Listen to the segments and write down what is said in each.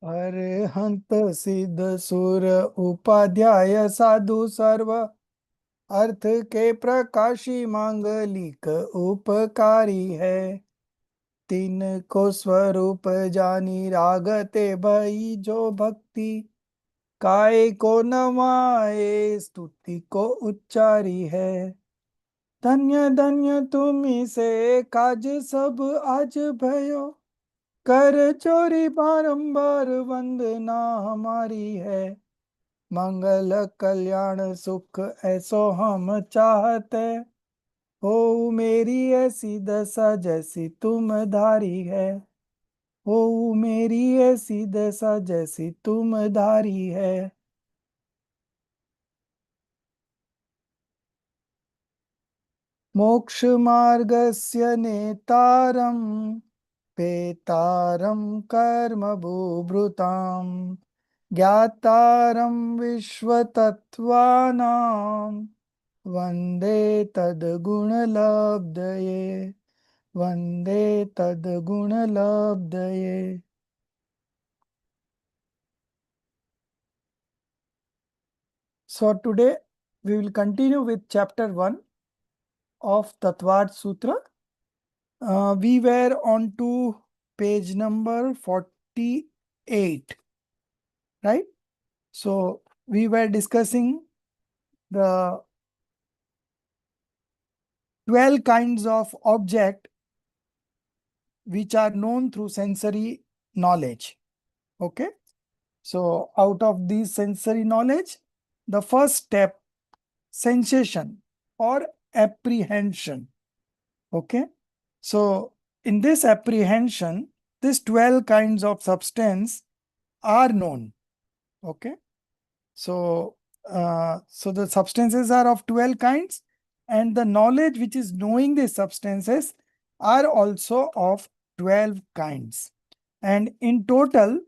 अरहंत सिद्ध सुर उपाध्याय साधु सर्व अर्थ के प्रकाशी मांगलिक उपकारी है। तीन को स्वरूप जानी रागते भई जो भक्ति काय को नवाए स्तुति को उच्चारी है। धन्य धन्य तुम्ही से काज सब आज भयो कर चोरी बारंबार वंदना हमारी है। मंगल कल्याण सुख ऐसो हम चाहते हो मेरी ऐसी दशा जैसी तुम धारी है। हो मेरी ऐसी दशा जैसी तुम धारी है। मोक्ष मार्गस्य नेतारं पेतारं कर्म बुभृतां ज्ञातारं विश्वतत्त्वानां वन्दे तद्गुणलब्धये वन्दे तद्गुणलब्धये। So today we will continue with chapter 1 of Tattvad Sutra. We were on to page number 48, right? So we were discussing the 12 kinds of object which are known through sensory knowledge. Okay. So out of these sensory knowledge, the first step, sensation or apprehension. Okay. So in this apprehension, these 12 kinds of substance are known. Okay. So the substances are of 12 kinds, and the knowledge which is knowing these substances are also of 12 kinds. And in total,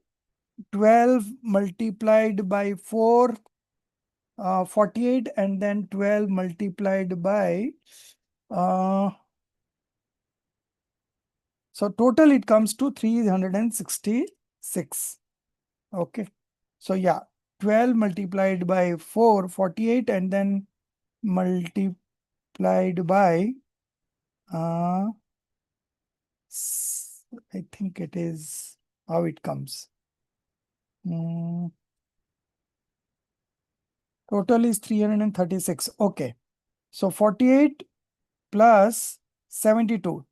12 multiplied by 4, 48, and then 12 multiplied by, so total it comes to 366. Okay. So yeah, 12 multiplied by 4, 48, and then multiplied by, I think it is how it comes. Total is 336. Okay. So 48 plus 72.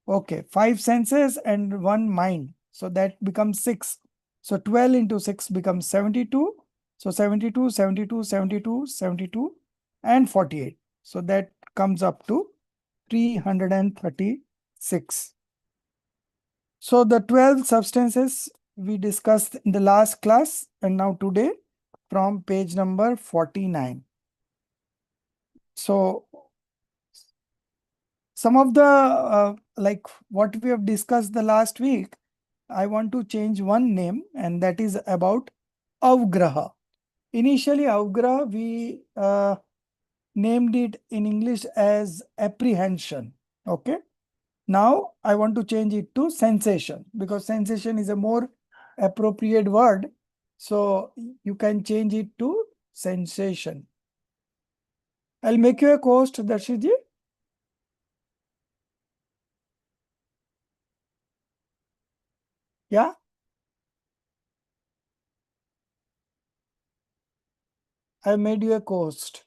Okay. 5 senses and 1 mind. So that becomes 6. So 12 into 6 becomes 72. So 72, 72, 72, 72, and 48. So that comes up to 336. So the 12 substances we discussed in the last class, and now today from page number 49. So some of the like what we have discussed the last week, I want to change one name, and that is about Avgraha. Initially, Avgraha we named it in English as apprehension. Okay. Now I want to change it to sensation, because sensation is a more appropriate word. So you can change it to sensation. I'll make you a co-host, Darshiji. Yeah. I made you a co-host.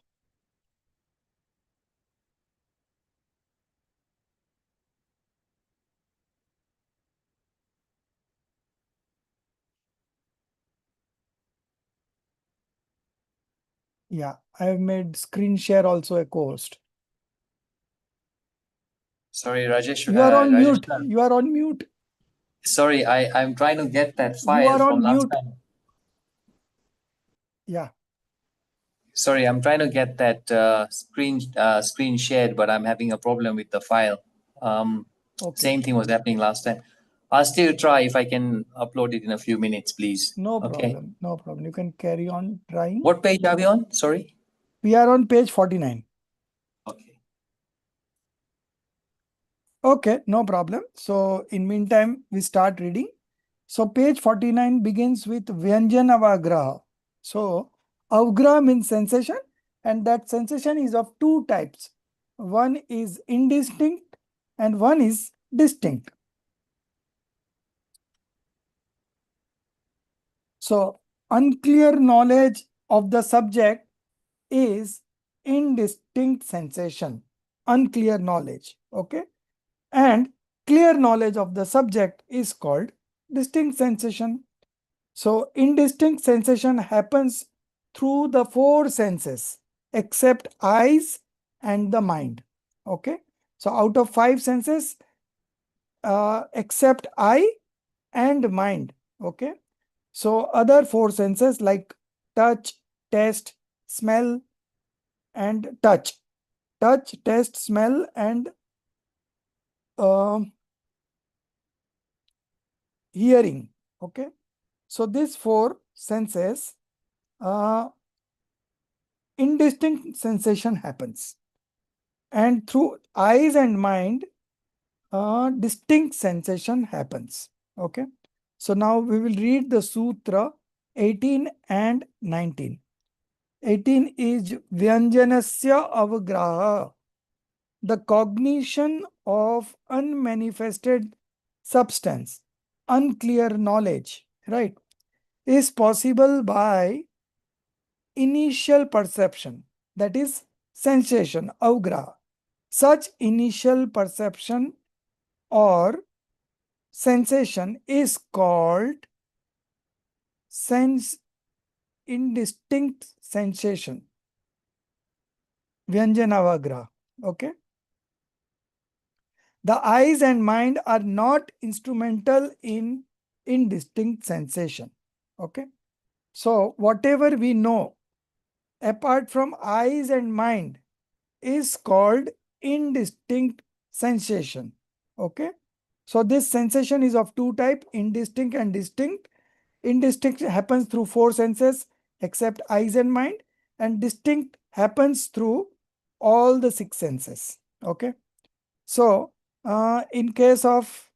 Yeah, I have made screen share also a co-host. Sorry, Rajesh. You are on Rajesh, mute. You are on mute. Sorry, I'm trying to get that You file are from on last mute. time. Yeah. Sorry, I'm trying to get that screen shared, but I'm having a problem with the file. Okay. Same thing was happening last time. I'll still try if I can upload it in a few minutes, please. No Okay. problem. No problem. You can carry on trying. What page are we on? Sorry. We are on page 49. Okay. Okay, no problem. So in meantime, we start reading. So page 49 begins with Vyanjan Avagraha. So Avgraha means sensation, and that sensation is of two types. One is indistinct and one is distinct. So unclear knowledge of the subject is indistinct sensation, unclear knowledge, okay? And clear knowledge of the subject is called distinct sensation. So indistinct sensation happens through the four senses except eyes and the mind, okay? So out of five senses, except eye and mind, okay? So other four senses like touch, taste, smell, and touch. Touch, taste, smell, and hearing. Okay. So these four senses, indistinct sensation happens. And through eyes and mind, distinct sensation happens. Okay. So now we will read the Sutra 18 and 19. 18 is Vyanjanasya Avagraha, the cognition of unmanifested substance, unclear knowledge, right, is possible by initial perception, that is sensation, avgraha. Such initial perception or sensation is called sense indistinct sensation, Vyanjanavagraha. Okay. The eyes and mind are not instrumental in indistinct sensation. Okay. So whatever we know apart from eyes and mind is called indistinct sensation. Okay. So this sensation is of two types, indistinct and distinct. Indistinct happens through four senses except eyes and mind, and distinct happens through all the six senses. Okay. So in case of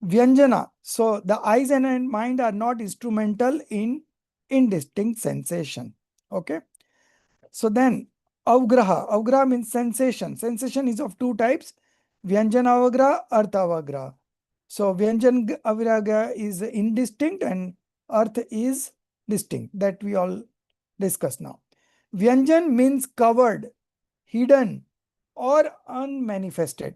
Vyanjana, so the eyes and mind are not instrumental in indistinct sensation. Okay. So then Avgraha. Avgraha means sensation. Sensation is of two types, Vyanjana Avgraha, Artha Avgraha. So Vyanjan Avgraha is indistinct and Artha is distinct. That we all discuss now. Vyanjan means covered, hidden, or unmanifested.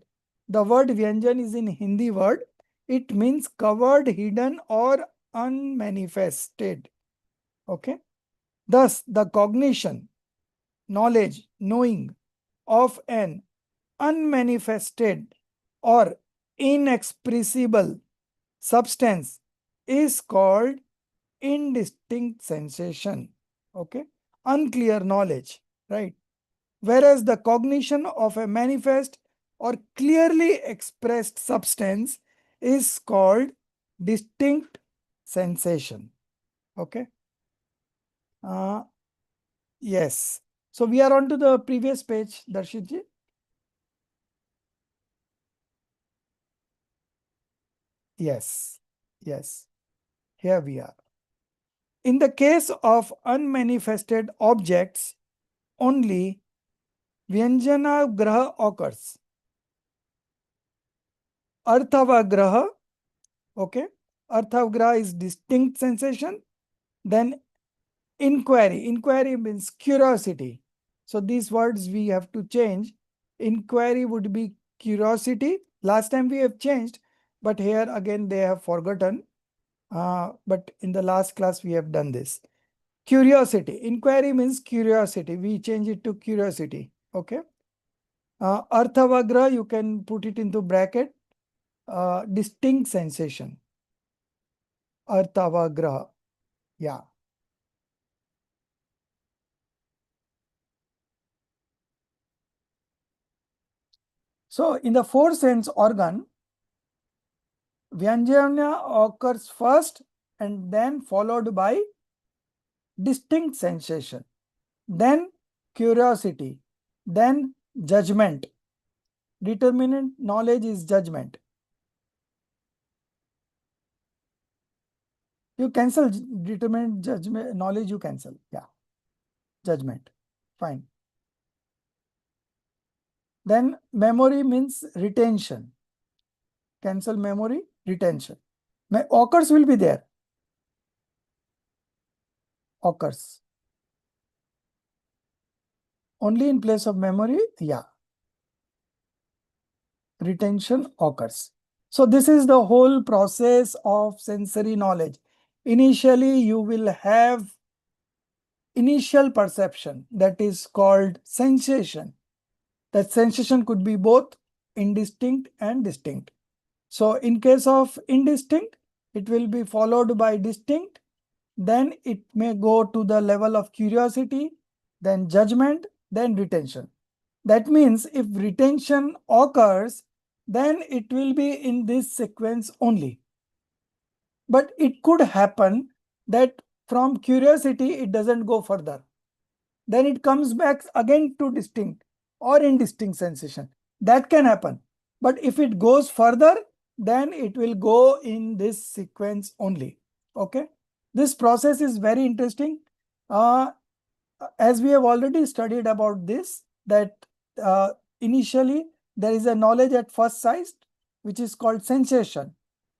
The word Vyanjan is in Hindi word. It means covered, hidden, or unmanifested. Okay. Thus, the cognition, knowledge, knowing of an unmanifested or inexpressible substance is called indistinct sensation. Okay. Unclear knowledge, right? Whereas the cognition of a manifest or clearly expressed substance is called distinct sensation. Okay. Yes. So we are on to the previous page, Darshitji. Yes. Yes. Here we are. In the case of unmanifested objects, only Vyanjana Graha occurs. Arthavagraha, okay. Arthavagraha is distinct sensation. Then inquiry. Inquiry means curiosity. So these words we have to change. Inquiry would be curiosity. Last time we have changed, but here again they have forgotten. But in the last class we have done this. Curiosity. Inquiry means curiosity. We change it to curiosity. Okay. Arthavagra, you can put it into bracket. Distinct sensation. Arthavagra. Yeah. So in the four sense organ, Vyanjana occurs first and then followed by distinct sensation, then curiosity, then judgment. determinate knowledge is judgment. You cancel determinate judgment knowledge, you cancel. Yeah. Judgment. Fine. Then memory means retention. Cancel memory, retention. Occurs will be there. Occurs. Only in place of memory, yeah. Retention occurs. So this is the whole process of sensory knowledge. Initially, you will have initial perception that is called sensation. That sensation could be both indistinct and distinct. So in case of indistinct, it will be followed by distinct. Then it may go to the level of curiosity, then judgment, then retention. That means if retention occurs, then it will be in this sequence only. But it could happen that from curiosity, it doesn't go further. Then it comes back again to distinct or indistinct sensation. That can happen. But if it goes further, then it will go in this sequence only. Okay. This process is very interesting. As we have already studied about this, that initially there is a knowledge at first sight, which is called sensation.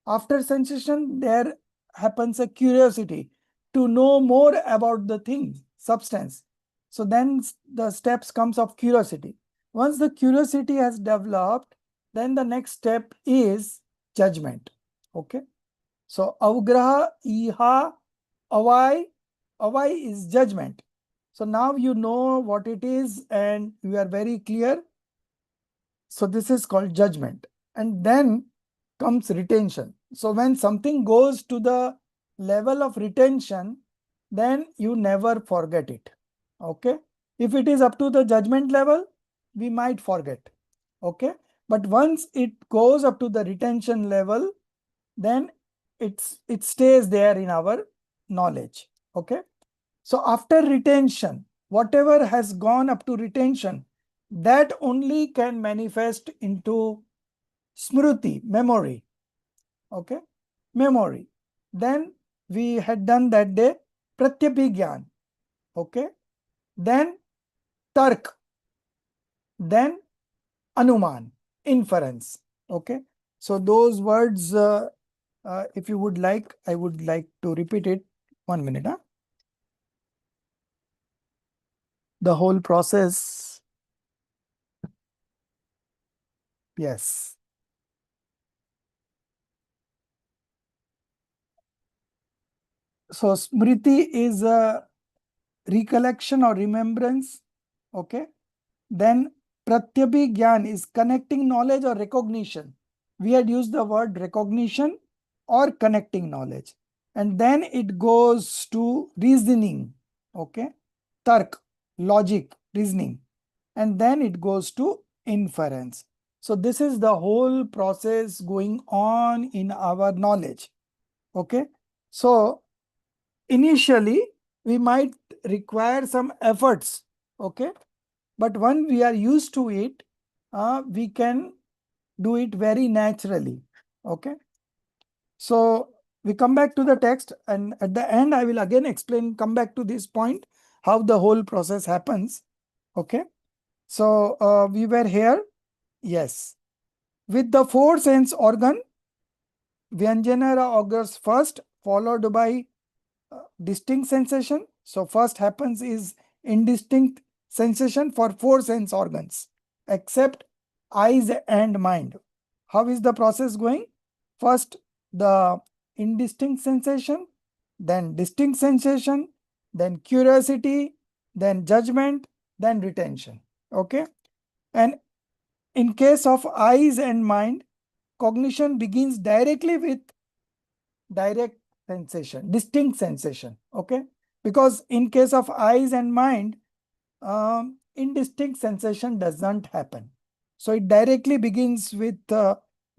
After sensation, there happens a curiosity to know more about the thing, substance. So then the steps comes of curiosity. Once the curiosity has developed, then the next step is judgment. Okay. So avgraha, iha, avai. Avai is judgment. So now you know what it is and you are very clear. So this is called judgment. And then comes retention. So when something goes to the level of retention, then you never forget it. Okay. If it is up to the judgment level, we might forget. Okay. But once it goes up to the retention level, then it stays there in our knowledge. Okay. So after retention, whatever has gone up to retention, that only can manifest into smruti, memory. Okay, memory. Then we had done that day pratyabhigyan. Okay, then tark, then anuman, inference. Okay, so those words, if you would like, I would like to repeat it. 1 minute. Huh? The whole process. Yes. So smriti is a recollection or remembrance. Okay. Then pratyabhigyan is connecting knowledge or recognition. We had used the word recognition or connecting knowledge. And then it goes to reasoning. Okay. Tark, logic, reasoning. And then it goes to inference. So this is the whole process going on in our knowledge. Okay. So initially, we might require some efforts. Okay. But when we are used to it, we can do it very naturally. Okay. So we come back to the text, and at the end, I will again explain, come back to this point, how the whole process happens. Okay. So we were here. Yes. With the four sense organ, Vyanjana occurs first, followed by distinct sensation. So first happens is indistinct sensation for four sense organs, except eyes and mind. How is the process going? First, the indistinct sensation, then distinct sensation, then curiosity, then judgment, then retention. Okay. And in case of eyes and mind, cognition begins directly with direct sensation, distinct sensation. Okay. Because in case of eyes and mind, indistinct sensation does not happen. So it directly begins with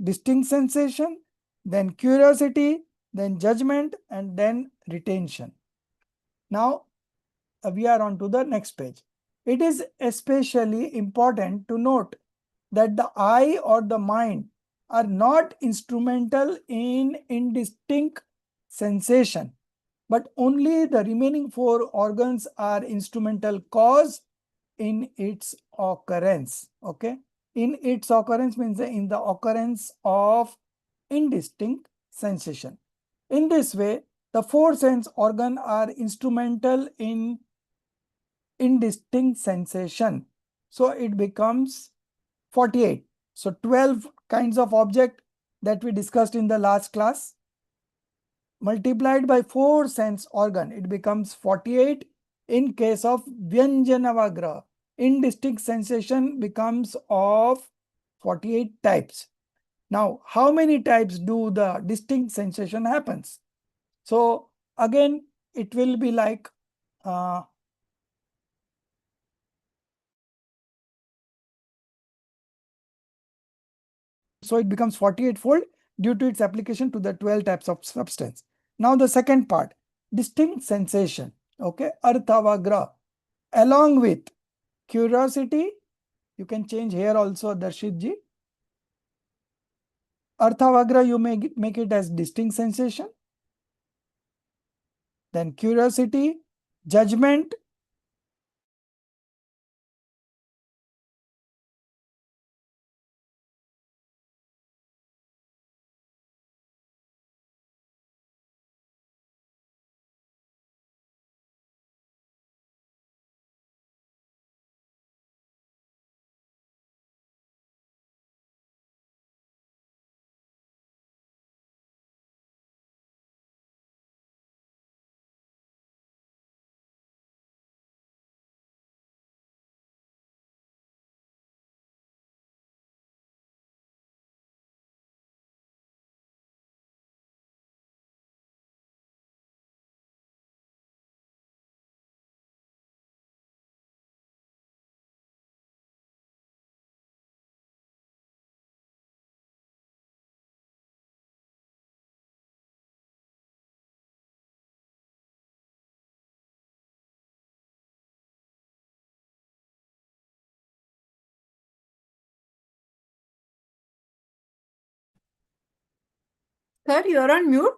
distinct sensation, then curiosity, then judgment, and then retention. Now we are on to the next page. It is especially important to note that the eye or the mind are not instrumental in indistinct sensation, but only the remaining four organs are instrumental cause in its occurrence. Okay. In its occurrence means in the occurrence of indistinct sensation. In this way, the four sense organ are instrumental in indistinct sensation. So it becomes 48. So 12 kinds of object that we discussed in the last class multiplied by four sense organ, it becomes 48. In case of Vyanjanavagra, indistinct sensation becomes of 48 types. Now, how many types do the distinct sensation happens? So again, it will be like so it becomes 48-fold due to its application to the 12 types of substance. Now the second part, distinct sensation, okay, Arthavagra, along with curiosity, you can change here also Darshit ji. Arthavagra, you may make it as distinct sensation. Then curiosity, judgment, Sir, you're on mute.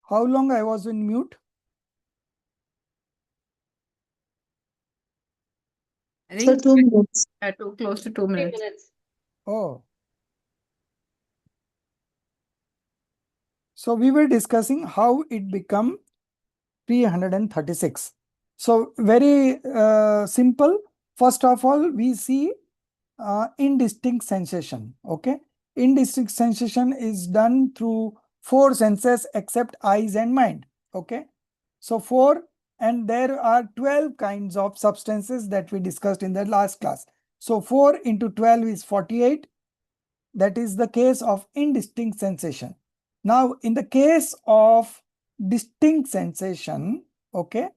how long I was in mute? I think 2 minutes. too close to 2 minutes. Oh. So we were discussing how it become 336. So very simple. First of all, we see indistinct sensation. Okay. Indistinct sensation is done through four senses except eyes and mind. Okay. So four, and there are 12 kinds of substances that we discussed in the last class. So 4 into 12 is 48. That is the case of indistinct sensation. Now, in the case of distinct sensation, okay,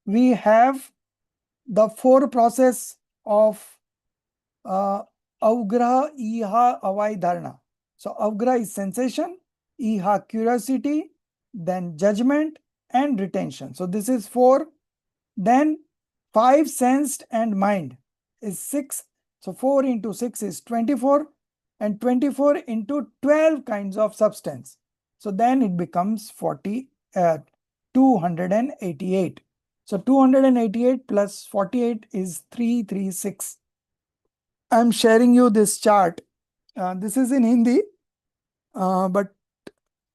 we have the four process of avgraha, iha, avai, dharana. So avgraha is sensation, iha curiosity, then judgment and retention. So this is 4. Then 5 sensed and mind is 6. So 4 into 6 is 24, and 24 into 12 kinds of substance. So then it becomes 288. So 288 plus 48 is 336. I'm sharing you this chart. This is in Hindi, but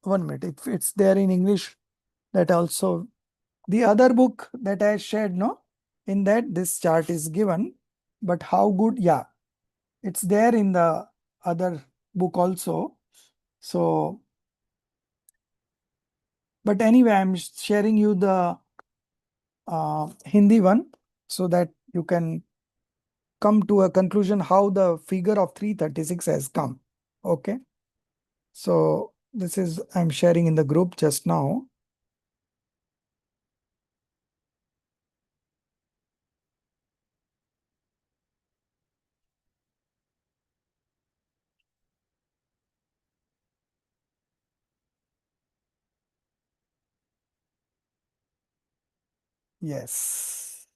1 minute, if it's there in English, that also, the other book that I shared, no, in that this chart is given, but how good, yeah, it's there in the other book also. So, but anyway, I'm sharing you the Hindi one so that you can come to a conclusion how the figure of 336 has come. Okay. So this is, I'm sharing in the group just now. Yes.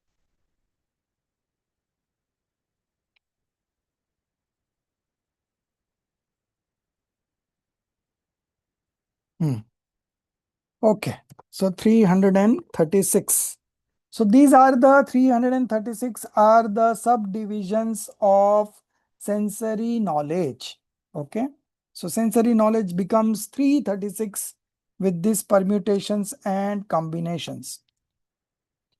Okay. So 336. So these are the 336 are the subdivisions of sensory knowledge. Okay. So sensory knowledge becomes 336 with these permutations and combinations.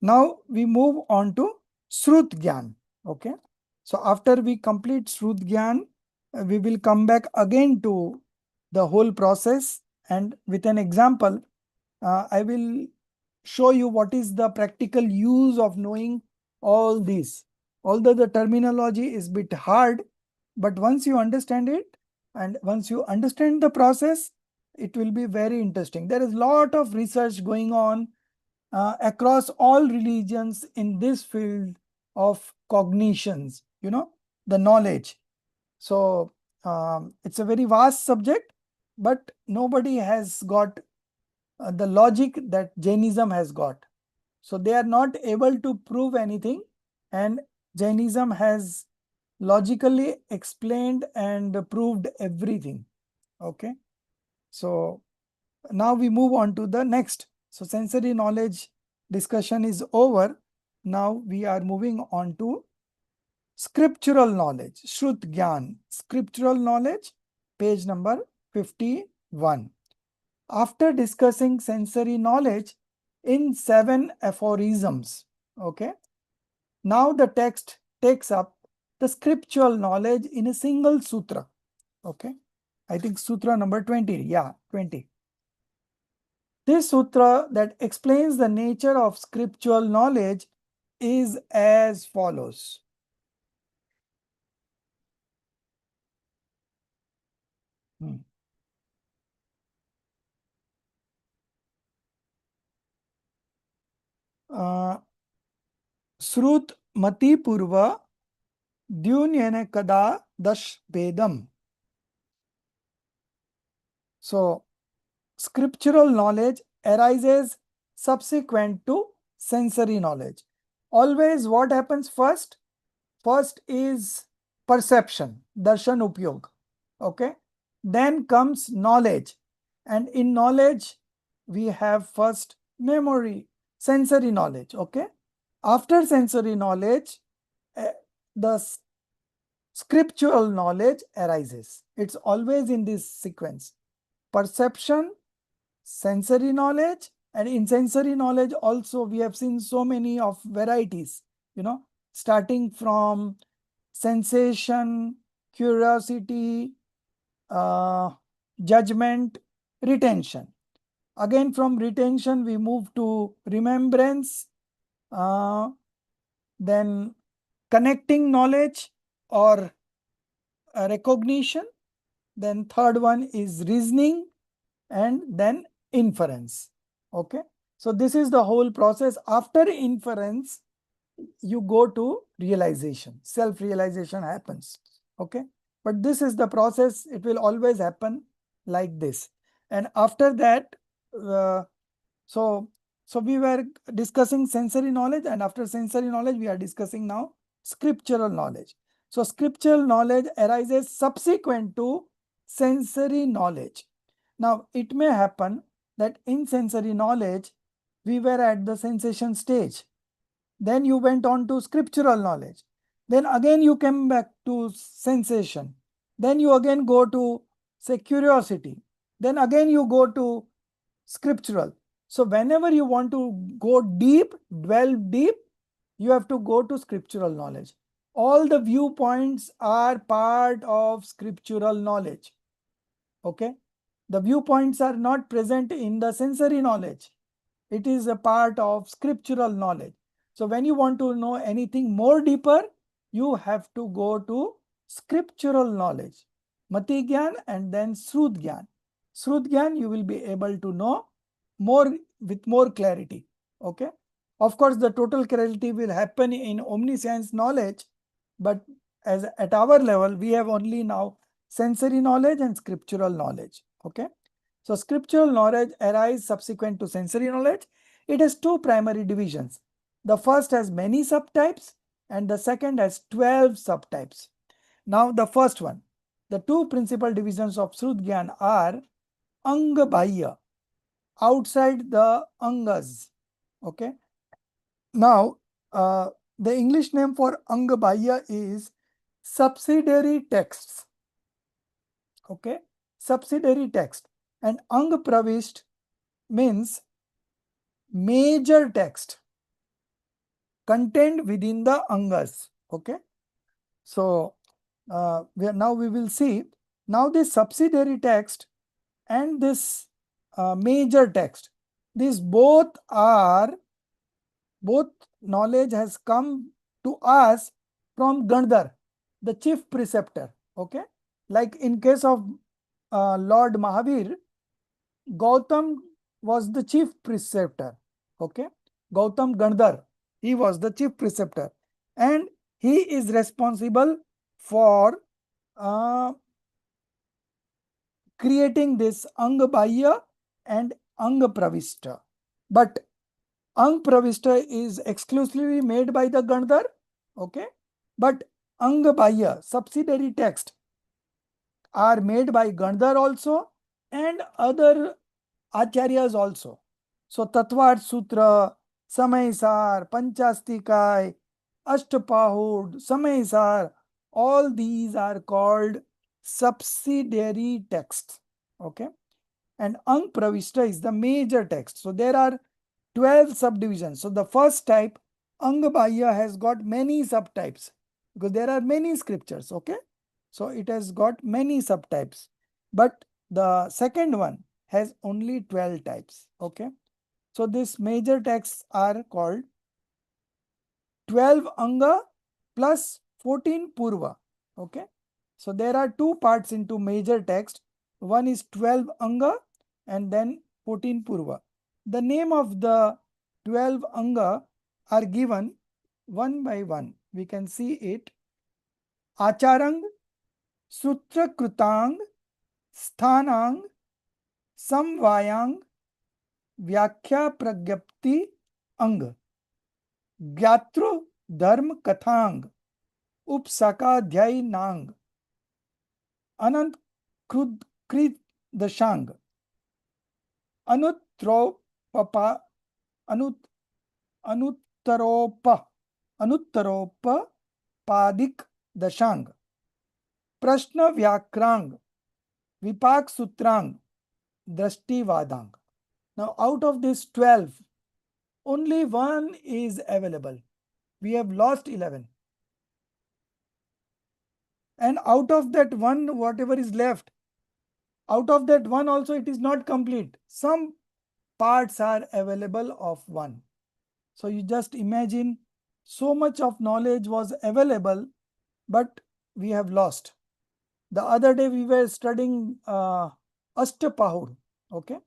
Now we move on to Shrut Gyan. Okay. So after we complete Shrut Gyan, we will come back again to the whole process, and with an example, I will show you what is the practical use of knowing all this. Although the terminology is a bit hard, but once you understand it and once you understand the process, it will be very interesting. There is a lot of research going on across all religions in this field of cognitions, the knowledge. So it's a very vast subject, but nobody has got the logic that Jainism has got. So they are not able to prove anything, and Jainism has logically explained and proved everything. Okay. So now we move on to the next. So sensory knowledge discussion is over. Now we are moving on to scriptural knowledge, Shrut Gyan, scriptural knowledge, page number 51. After discussing sensory knowledge in 7 aphorisms, okay, now the text takes up the scriptural knowledge in a single sutra. Okay, I think sutra number 20. Yeah, 20. This sutra that explains the nature of scriptural knowledge is as follows. Srut mati purva dyunyene kada dash vedam. So scriptural knowledge arises subsequent to sensory knowledge. Always what happens first? First is perception, darshan upyog. Okay. Then comes knowledge. And in knowledge, we have first memory, sensory knowledge. Okay. After sensory knowledge, the scriptural knowledge arises. It's always in this sequence. Perception, sensory knowledge, and in sensory knowledge also we have seen so many of varieties, starting from sensation, curiosity, judgment, retention. Again from retention we move to remembrance, then connecting knowledge or recognition, then third one is reasoning, and then inference. Okay. So this is the whole process. After inference, you go to realization. Self-realization happens. Okay. But this is the process. It will always happen like this. And after that, so we were discussing sensory knowledge, and after sensory knowledge, we are discussing now scriptural knowledge. So scriptural knowledge arises subsequent to sensory knowledge. Now, it may happen that in sensory knowledge, we were at the sensation stage. Then you went on to scriptural knowledge. Then again you came back to sensation. Then you again go to, say, curiosity. Then again you go to scriptural. So whenever you want to go deep, dwell deep, you have to go to scriptural knowledge. All the viewpoints are part of scriptural knowledge. Okay. The viewpoints are not present in the sensory knowledge. It is a part of scriptural knowledge. So when you want to know anything more deeper, you have to go to scriptural knowledge, Mati Gyan and then Shrut Gyan. Shrut Gyan you will be able to know more with more clarity. Okay. Of course, the total clarity will happen in omniscience knowledge, but as at our level, we have only now sensory knowledge and scriptural knowledge. Okay. So scriptural knowledge arises subsequent to sensory knowledge. It has two primary divisions, The first has many subtypes and the second has 12 subtypes. Now the first one, the two principal divisions of Shrudgyan are Anga Bahya, outside the Angas. Okay. Now the English name for Anga Bahya is subsidiary texts. Okay. Subsidiary text. And Anga Pravist means major text contained within the Angas. Okay. So now we will see, now this subsidiary text and this major text, these both knowledge has come to us from Gandhar, the chief preceptor. Okay. Like in case of Lord Mahavir, Gautam was the chief preceptor. Okay. Gautam Gandhar, he was the chief preceptor. And he is responsible for creating this Anga Bahya and Anga Pravista. But Anga Pravista is exclusively made by the Gandhar. Okay. But Anga Bahya, subsidiary text, are made by Gandhar also and other Acharyas also. So Tattvarth Sutra, Samaysar, Panchastikai, Ashtapahud, Samaysar, all these are called subsidiary texts. Okay. And Ang Pravishta is the major text. So there are 12 subdivisions. So the first type, Anga Bahya, has got many subtypes because there are many scriptures. Okay. So it has got many subtypes. But the second one has only 12 types. Okay. So these major texts are called 12 Anga plus 14 Purva. Okay. So there are two parts into major text. One is 12 Anga and then 14 Purva. The name of the 12 Anga are given one by one. We can see it. Acharang, Sutra Krutang, Sthanang, Samvayang, Vyakhya Pragyapti Ang, Gyatru Dharma Kathang, Upsaka Dhyay Nang, Anant Krit Dashang, Anutropapa, Anuttaropa Padik Dashang, Prashna Vyakrang, Vipak Sutrang, Drashti Vadang. Now out of these 12, only one is available. We have lost 11. And out of that one, whatever is left, out of that one also it is not complete. Some parts are available of one. So you just imagine, so much of knowledge was available, but we have lost. The other day we were studying Ashtapahud. Okay.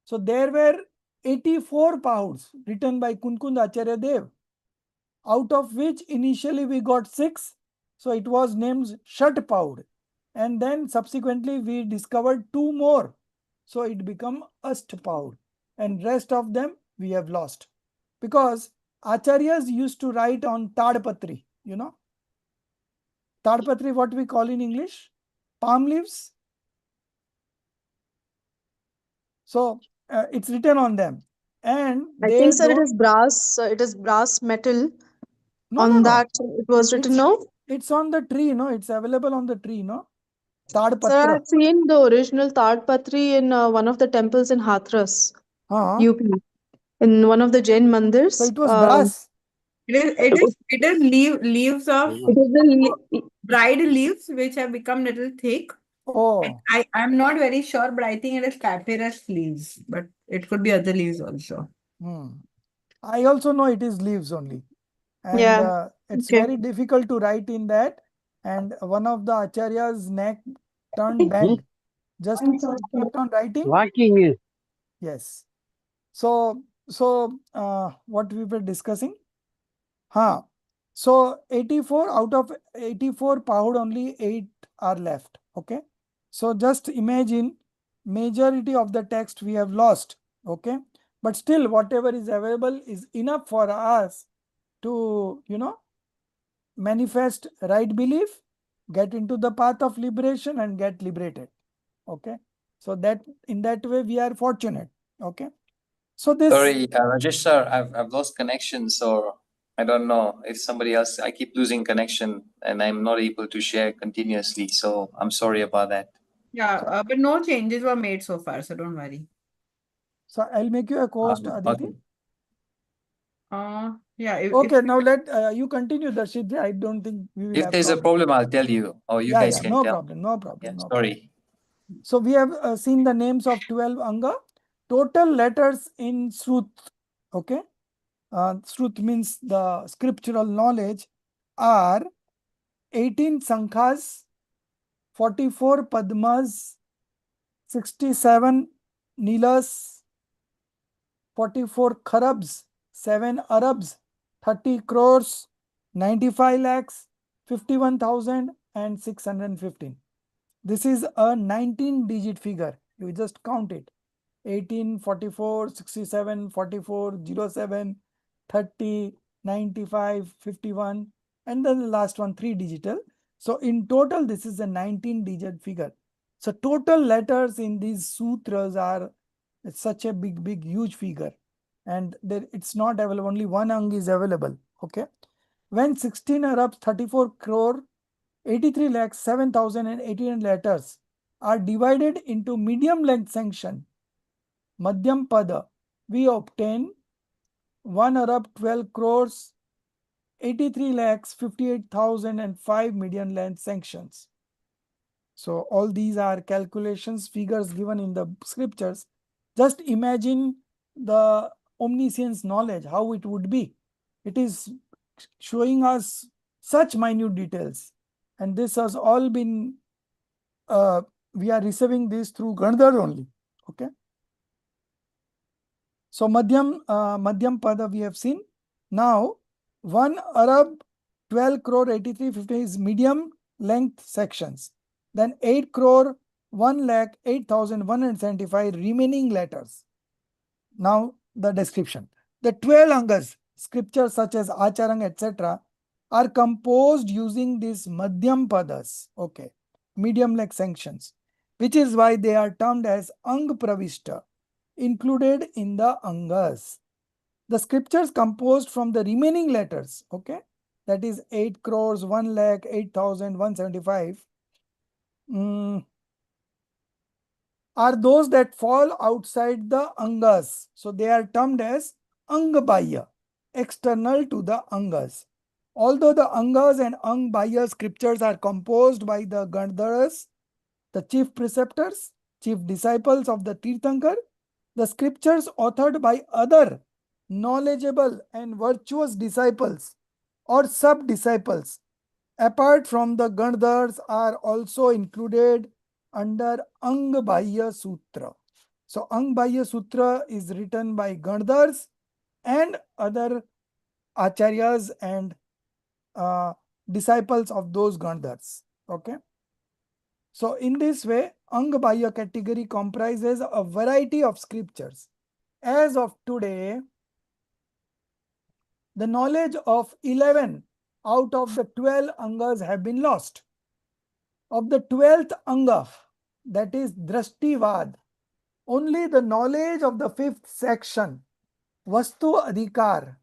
So there were 84 pahuds written by Kunkund Acharya Dev, out of which initially we got 6. So it was named Shat Pahud. And then subsequently we discovered 2 more. So it became Ashtapahud. And rest of them we have lost. Because Acharyas used to write on Tadpatri, you know. Tadpatri, what we call in English? Palm leaves. So it's written on them. And I they think, sir, don't... it is brass metal. No, On no, no. that it was written, no? It's on the tree, no? It's available on the tree, no? Sir, Tadpatra. I've seen the original Tadpatri in one of the temples in Hathras, UP, in one of the Jain mandirs. So it was brass. It is leaves of It is the dried leaves which have become little thick. Oh. I'm not very sure, but I think it is papyrus leaves, but it could be other leaves also. I also know it is leaves only. And Yeah. it's Okay. very difficult to write in that. And one of the Acharya's neck turned bent. Just kept on writing. Walking is. Yes. So what we were discussing? So 84 out of 84 Pahud, only 8 are left. Okay. So just imagine, majority of the text we have lost. Okay. But still whatever is available is enough for us to, manifest right belief, get into the path of liberation and get liberated. Okay. So that in that way we are fortunate. Okay. So this. Sorry, Rajesh sir, I've lost connection, so I don't know if somebody else. I keep losing connection, and I'm not able to share continuously. So I'm sorry about that. Yeah, but no changes were made so far, so don't worry. So I'll make you a co-host, Aditi. Okay. Yeah. Okay, now let you continue, Darshit. I don't think we will If have there's a problem, I'll tell you, or you guys can no tell. problem, no problem, Yeah, no sorry. problem. So we have seen the names of 12 Anga. Total letters in Sruth, okay? Sruth means the scriptural knowledge, are 18 Sankhas, 44 Padmas, 67 Nilas, 44 Kharabs, 7 Arabs, 30 crores, 95 lakhs, 51,000 and 615. This is a 19-digit figure. You just count it. 18, 44, 67, 44, 07, 30, 95, 51, and then the last one 3 digital. So in total, this is a 19-digit figure. So total letters in these sutras are such a big, huge figure. And there, it's not available, only one ang is available. Okay. When 16 Arabs, 34 crore, 83 lakhs, 7,018 letters are divided into medium length sanction, Madhyam Pada, we obtain 1 Arab 12 crores, 83 lakhs, 58,005 median length sanctions. So all these are calculations, figures given in the scriptures. Just imagine the omniscience knowledge, how it would be. It is showing us such minute details. And this has all been, we are receiving this through Gandhar only. Okay. So Madhyam Pada we have seen. Now 1 Arab 12 crore 8350 is medium length sections. Then 8 crore 1 lakh 8,175 remaining letters. Now the description. The 12 angas, scriptures such as Acharang, etc., are composed using these Madhyam Padas, okay, medium length sections, which is why they are termed as Ang Pravishta, included in the Angas. The scriptures composed from the remaining letters, okay, that is 8 crores, 1 lakh, 8,175, are those that fall outside the Angas. So they are termed as Angabhaya, external to the Angas. Although the Angas and Angbhaya scriptures are composed by the Gandharas, the chief preceptors, chief disciples of the Tirthankar, the scriptures authored by other knowledgeable and virtuous disciples or sub-disciples apart from the Gandhars are also included under Angbhaya Sutra. So Angbhaya Sutra is written by Gandhars and other acharyas and disciples of those Gandhars. Okay. So in this way, Angbhaya category comprises a variety of scriptures. As of today, the knowledge of 11 out of the 12 Angas have been lost. Of the 12th Anga, that is Drashtivad, only the knowledge of the 5th section, Vastu Adhikar,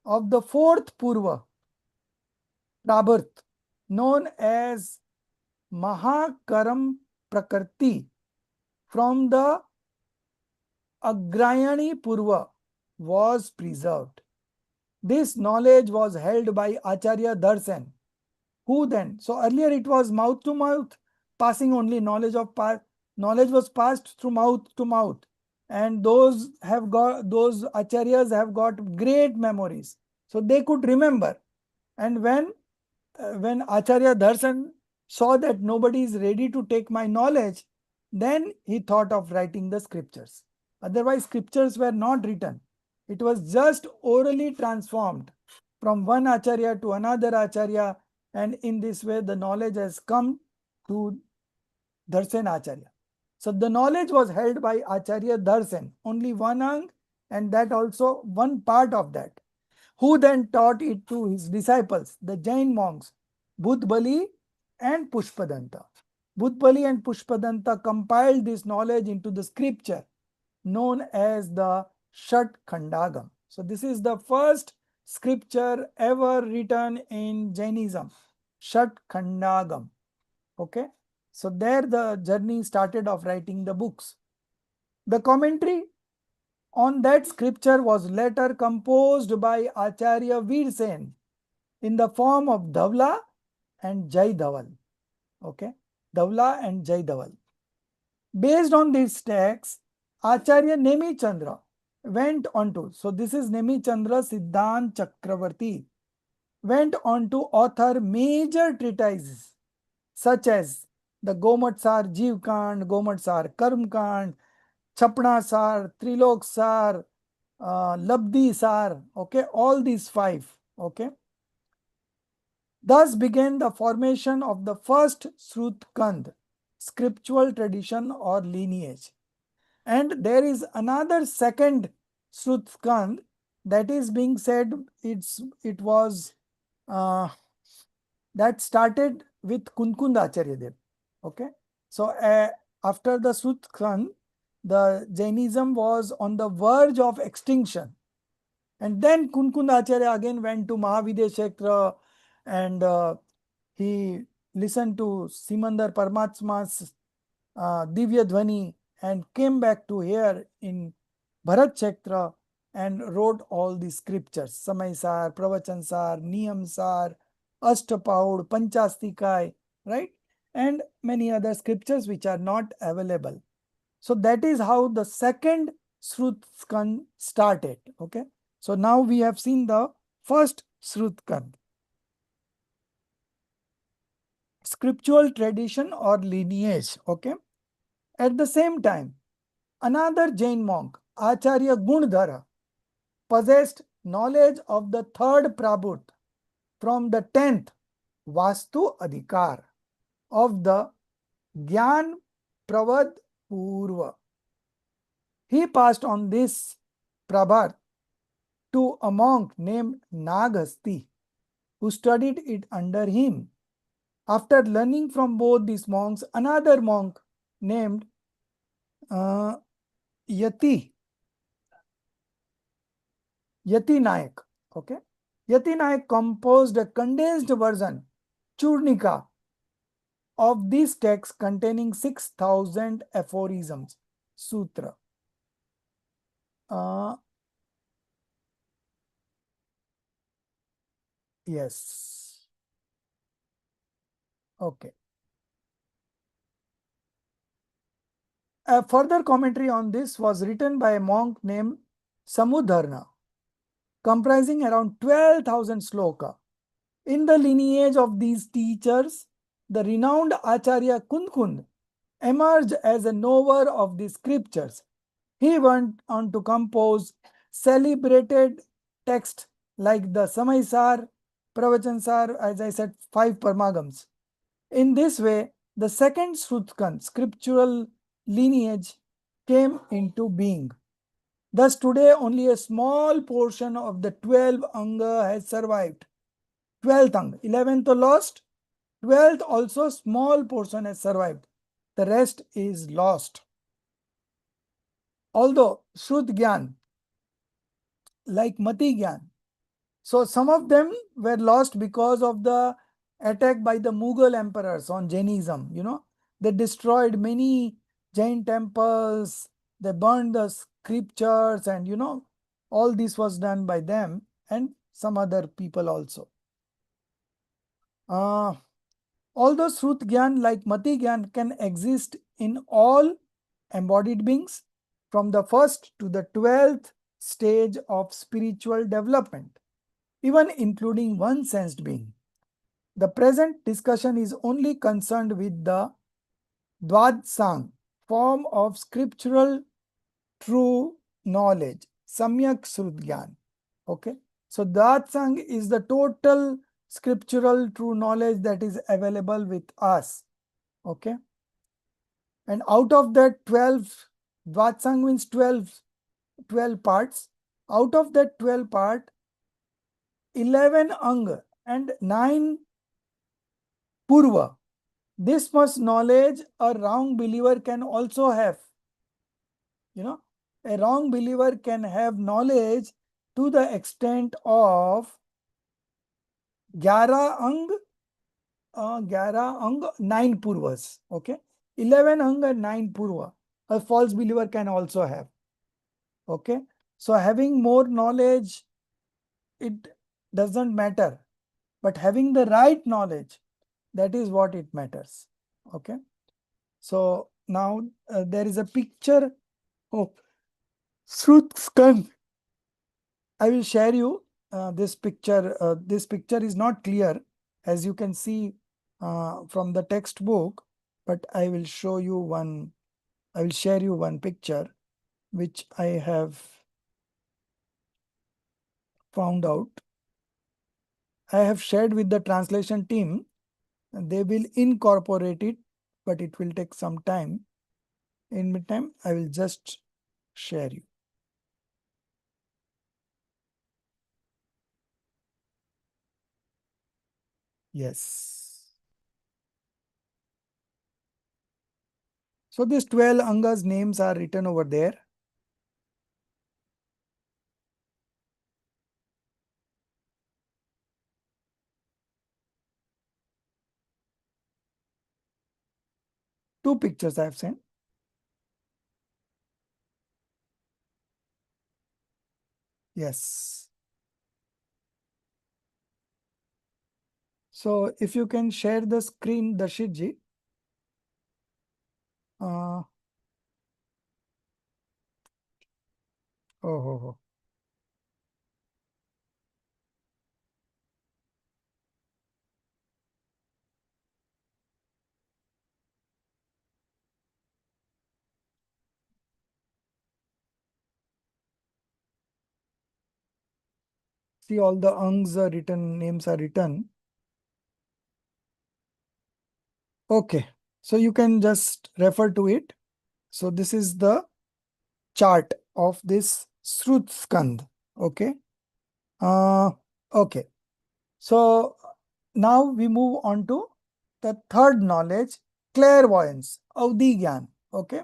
of the 4th Purva, Prabhat, known as Mahakaram Prakriti, from the Agrayani Purva, was preserved. This knowledge was held by Acharya Darsan. Who then? So earlier it was mouth to mouth, passing only knowledge was passed through mouth to mouth, and those acharyas have got great memories, so they could remember. And when Acharya Darsan saw that nobody is ready to take my knowledge, then he thought of writing the scriptures. Otherwise, scriptures were not written. It was just orally transformed from one acharya to another acharya, and in this way the knowledge has come to Darsan Acharya. So the knowledge was held by Acharya Darsan, only one ang, and that also one part of that. who then taught it to his disciples, the Jain monks, Bhutbali and Pushpadanta. Bhutbali and Pushpadanta compiled this knowledge into the scripture known as the Shat Khandagam. So this is the first scripture ever written in Jainism, Shat Khandagam. Okay, so there the journey started of writing the books. The commentary on that scripture was later composed by Acharya Veersen in the form of Dhawla and Jai Dhaval. Okay, Dhawla and Jai Dhaval. Based on these texts, Acharya Nemi Chandra went on to, so this is Nemi Chandra Siddhant Chakravarti, went on to author major treatises such as the Gomatsar Jeev Kand, Gomatsar Karm Kand, Chapna Sar, Trilok Sar, Labdi Sar, okay, all these 5, okay. Thus began the formation of the first Srut Kand, scriptural tradition or lineage. And there is another second Srut Kand that is being said it was that started with Kunkund Acharya Dev. Okay, so after the Srut Kand, the Jainism was on the verge of extinction, and then Kunkund Acharya again went to Mahavideshekra and he listened to Simandar Paramatma's Divya Dhvani and came back to here in Bharat Kshetra and wrote all the scriptures, Sem5, Pravachan-sar, Niyam-sar, Ashtapaud, Panchastikay, right? And many other scriptures which are not available. So that is how the second Srut Kand started. Okay. So now we have seen the first Srut Kand. Scriptural tradition or lineage. Okay. At the same time, another Jain monk, Acharya Gundhara, possessed knowledge of the third Prabhut from the 10th Vastu Adhikar of the Gyan Pravad Purva. He passed on this Prabhat to a monk named Naghasti, who studied it under him. After learning from both these monks, another monk named Yati Nayak, okay? Yati Nayak composed a condensed version, Churnika, of these texts containing 6,000 aphorisms, sutra. Yes. Okay. A further commentary on this was written by a monk named Samudharna, comprising around 12,000 sloka. In the lineage of these teachers, the renowned Acharya Kunkund emerged as a knower of the scriptures. He went on to compose celebrated texts like the Sem5, Pravachan-sar, as I said, 5 Parmagams. In this way, the second Srut Kand, scriptural lineage, came into being. Thus, today only a small portion of the 12 Anga has survived. 12th Anga, 11th lost, 12th also small portion has survived. The rest is lost. Although Shrut Gyan, like Mati Gyan, so some of them were lost because of the attack by the Mughal emperors on Jainism. You know, they destroyed many Jain temples, they burned the scriptures, and you know, all this was done by them and some other people also. Although Srut Gyan like Mati Gyan can exist in all embodied beings from the 1st to the 12th stage of spiritual development, even including one sensed being. The present discussion is only concerned with the Dvadsang form of scriptural true knowledge, Samyak Srut-gyan. Okay, so Dvadsang is the total scriptural true knowledge that is available with us. Okay, and out of that 12, Dvadsang means 12 parts. Out of that 12 part, 11 ang and 9 purva. This much knowledge a wrong believer can also have. You know, a wrong believer can have knowledge to the extent of 11 ang, 9 purvas. Okay, 11 ang and 9 purva. A false believer can also have. Okay, so having more knowledge, it doesn't matter, but having the right knowledge, that is what it matters. Okay, so now there is a picture of Sruth Skand. I will share you this picture. This picture is not clear, as you can see from the textbook, but I will show you one. I will share you one picture which I have found out. I have shared with the translation team. They will incorporate it, but it will take some time. In meantime, I will just share you. Yes. So these 12 Angas names are written over there. Two pictures I have sent. Yes. So if you can share the screen, Darshitji. Oh. See, all the Angs are written, names are written. Okay, so you can just refer to it. So this is the chart of this Sruth Skand. Okay. Okay. So now we move on to the third knowledge, clairvoyance, Avdigyan. Okay.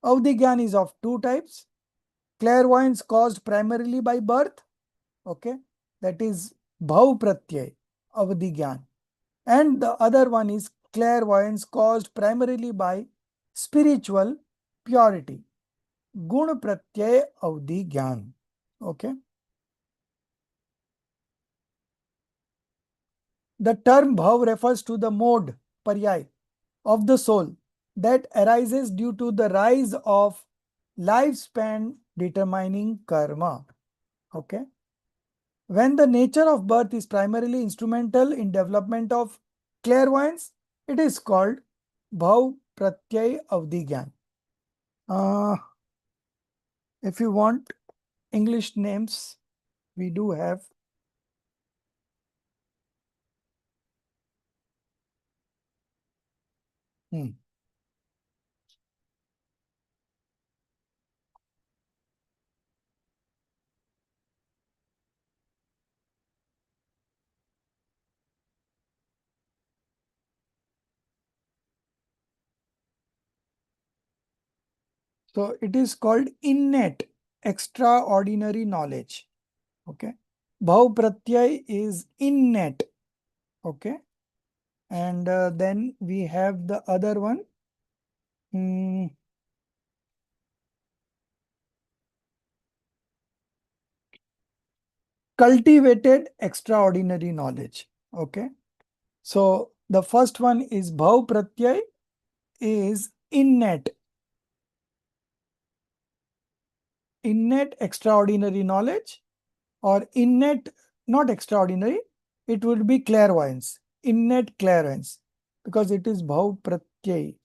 Avdigyan is of two types. Clairvoyance caused primarily by birth. Okay. That is Bhav Pratyay, Avdigyan. And the other one is clairvoyance caused primarily by spiritual purity, Gun Pratyay Avdigyan. Okay. The term bhav refers to the mode, paryay, of the soul that arises due to the rise of lifespan determining karma. Okay. When the nature of birth is primarily instrumental in development of clairvoyance, it is called bhav pratyay avdigyan. If you want English names, we do have. So it is called innate, extraordinary knowledge. Okay. Bhav pratyay is innate. Okay. And then we have the other one. Cultivated extraordinary knowledge. Okay. So the first one is bhav pratyay is innate. Innate extraordinary knowledge, or innate, not extraordinary, it would be clairvoyance, innate clairvoyance, because it is bhav pratyay.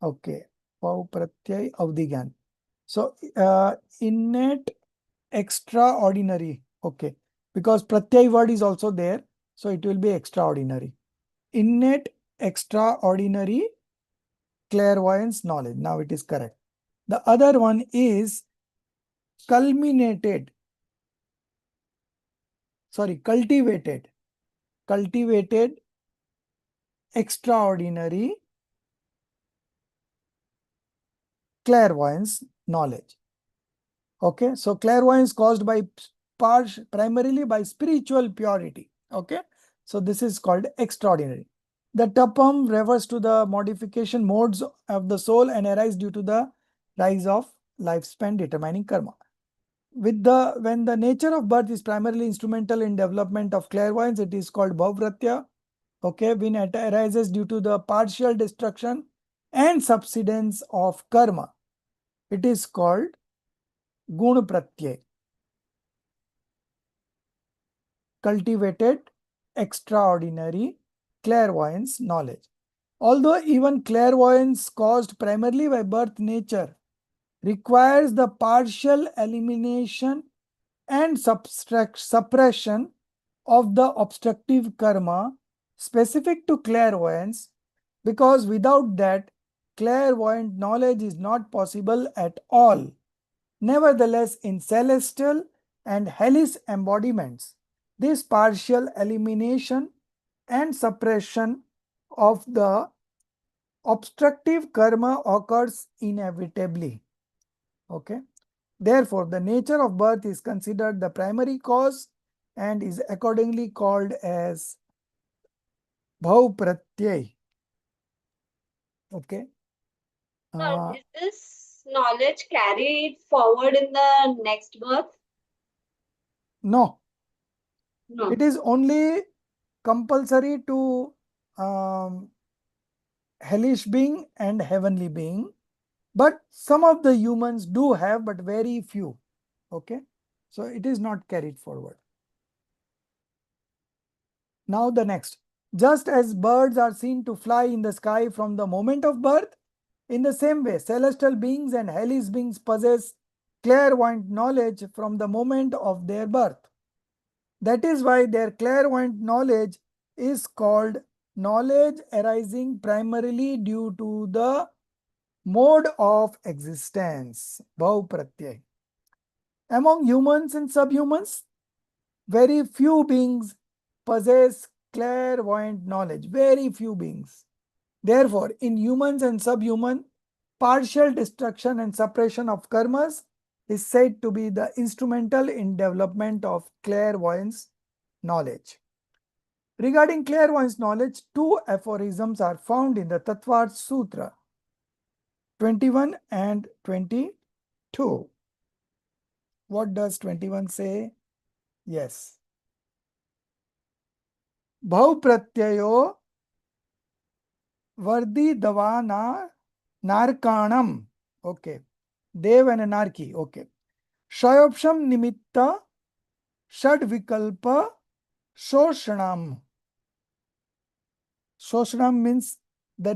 Okay, bhav pratyay avdigyan. So innate extraordinary. Okay, because pratyay word is also there, so it will be extraordinary. Innate extraordinary clairvoyance knowledge. Now it is correct. The other one is culminated. cultivated extraordinary clairvoyance knowledge. Okay, so clairvoyance caused by primarily by spiritual purity. Okay, so this is called extraordinary. The tapam refers to the modification modes of the soul and arise due to the rise of lifespan determining karma. When the nature of birth is primarily instrumental in development of clairvoyance, it is called bhavratya. Okay, when it arises due to the partial destruction and subsidence of karma, it is called gun pratyay. Cultivated extraordinary clairvoyance knowledge. Although even clairvoyance caused primarily by birth nature requires the partial elimination and suppression of the obstructive karma specific to clairvoyance, because without that, clairvoyant knowledge is not possible at all. Nevertheless, in celestial and hellish embodiments, this partial elimination and suppression of the obstructive karma occurs inevitably. Okay. Therefore, the nature of birth is considered the primary cause and is accordingly called as bhav pratyay. Okay. Is this knowledge carried forward in the next birth? No. No. It is only compulsory to hellish being and heavenly being, but some of the humans do have, but very few. Okay, so it is not carried forward. Now the next, just as birds are seen to fly in the sky from the moment of birth, in the same way celestial beings and hellish beings possess clairvoyant knowledge from the moment of their birth. That is why their clairvoyant knowledge is called knowledge arising primarily due to the mode of existence, bhav pratyay. Among humans and subhumans, very few beings possess clairvoyant knowledge, very few beings. Therefore, in humans and subhuman, partial destruction and suppression of karmas is said to be the instrumental in development of clairvoyance knowledge. Regarding clairvoyance knowledge, two aphorisms are found in the Tattvarth Sutra 21 and 22. What does 21 say? Yes. Bhav pratyayo vardi davana narkanam. Okay. Dev and anarchy. Okay. Shayopsham nimitta shad vikalpa shoshanam. Shoshanam means the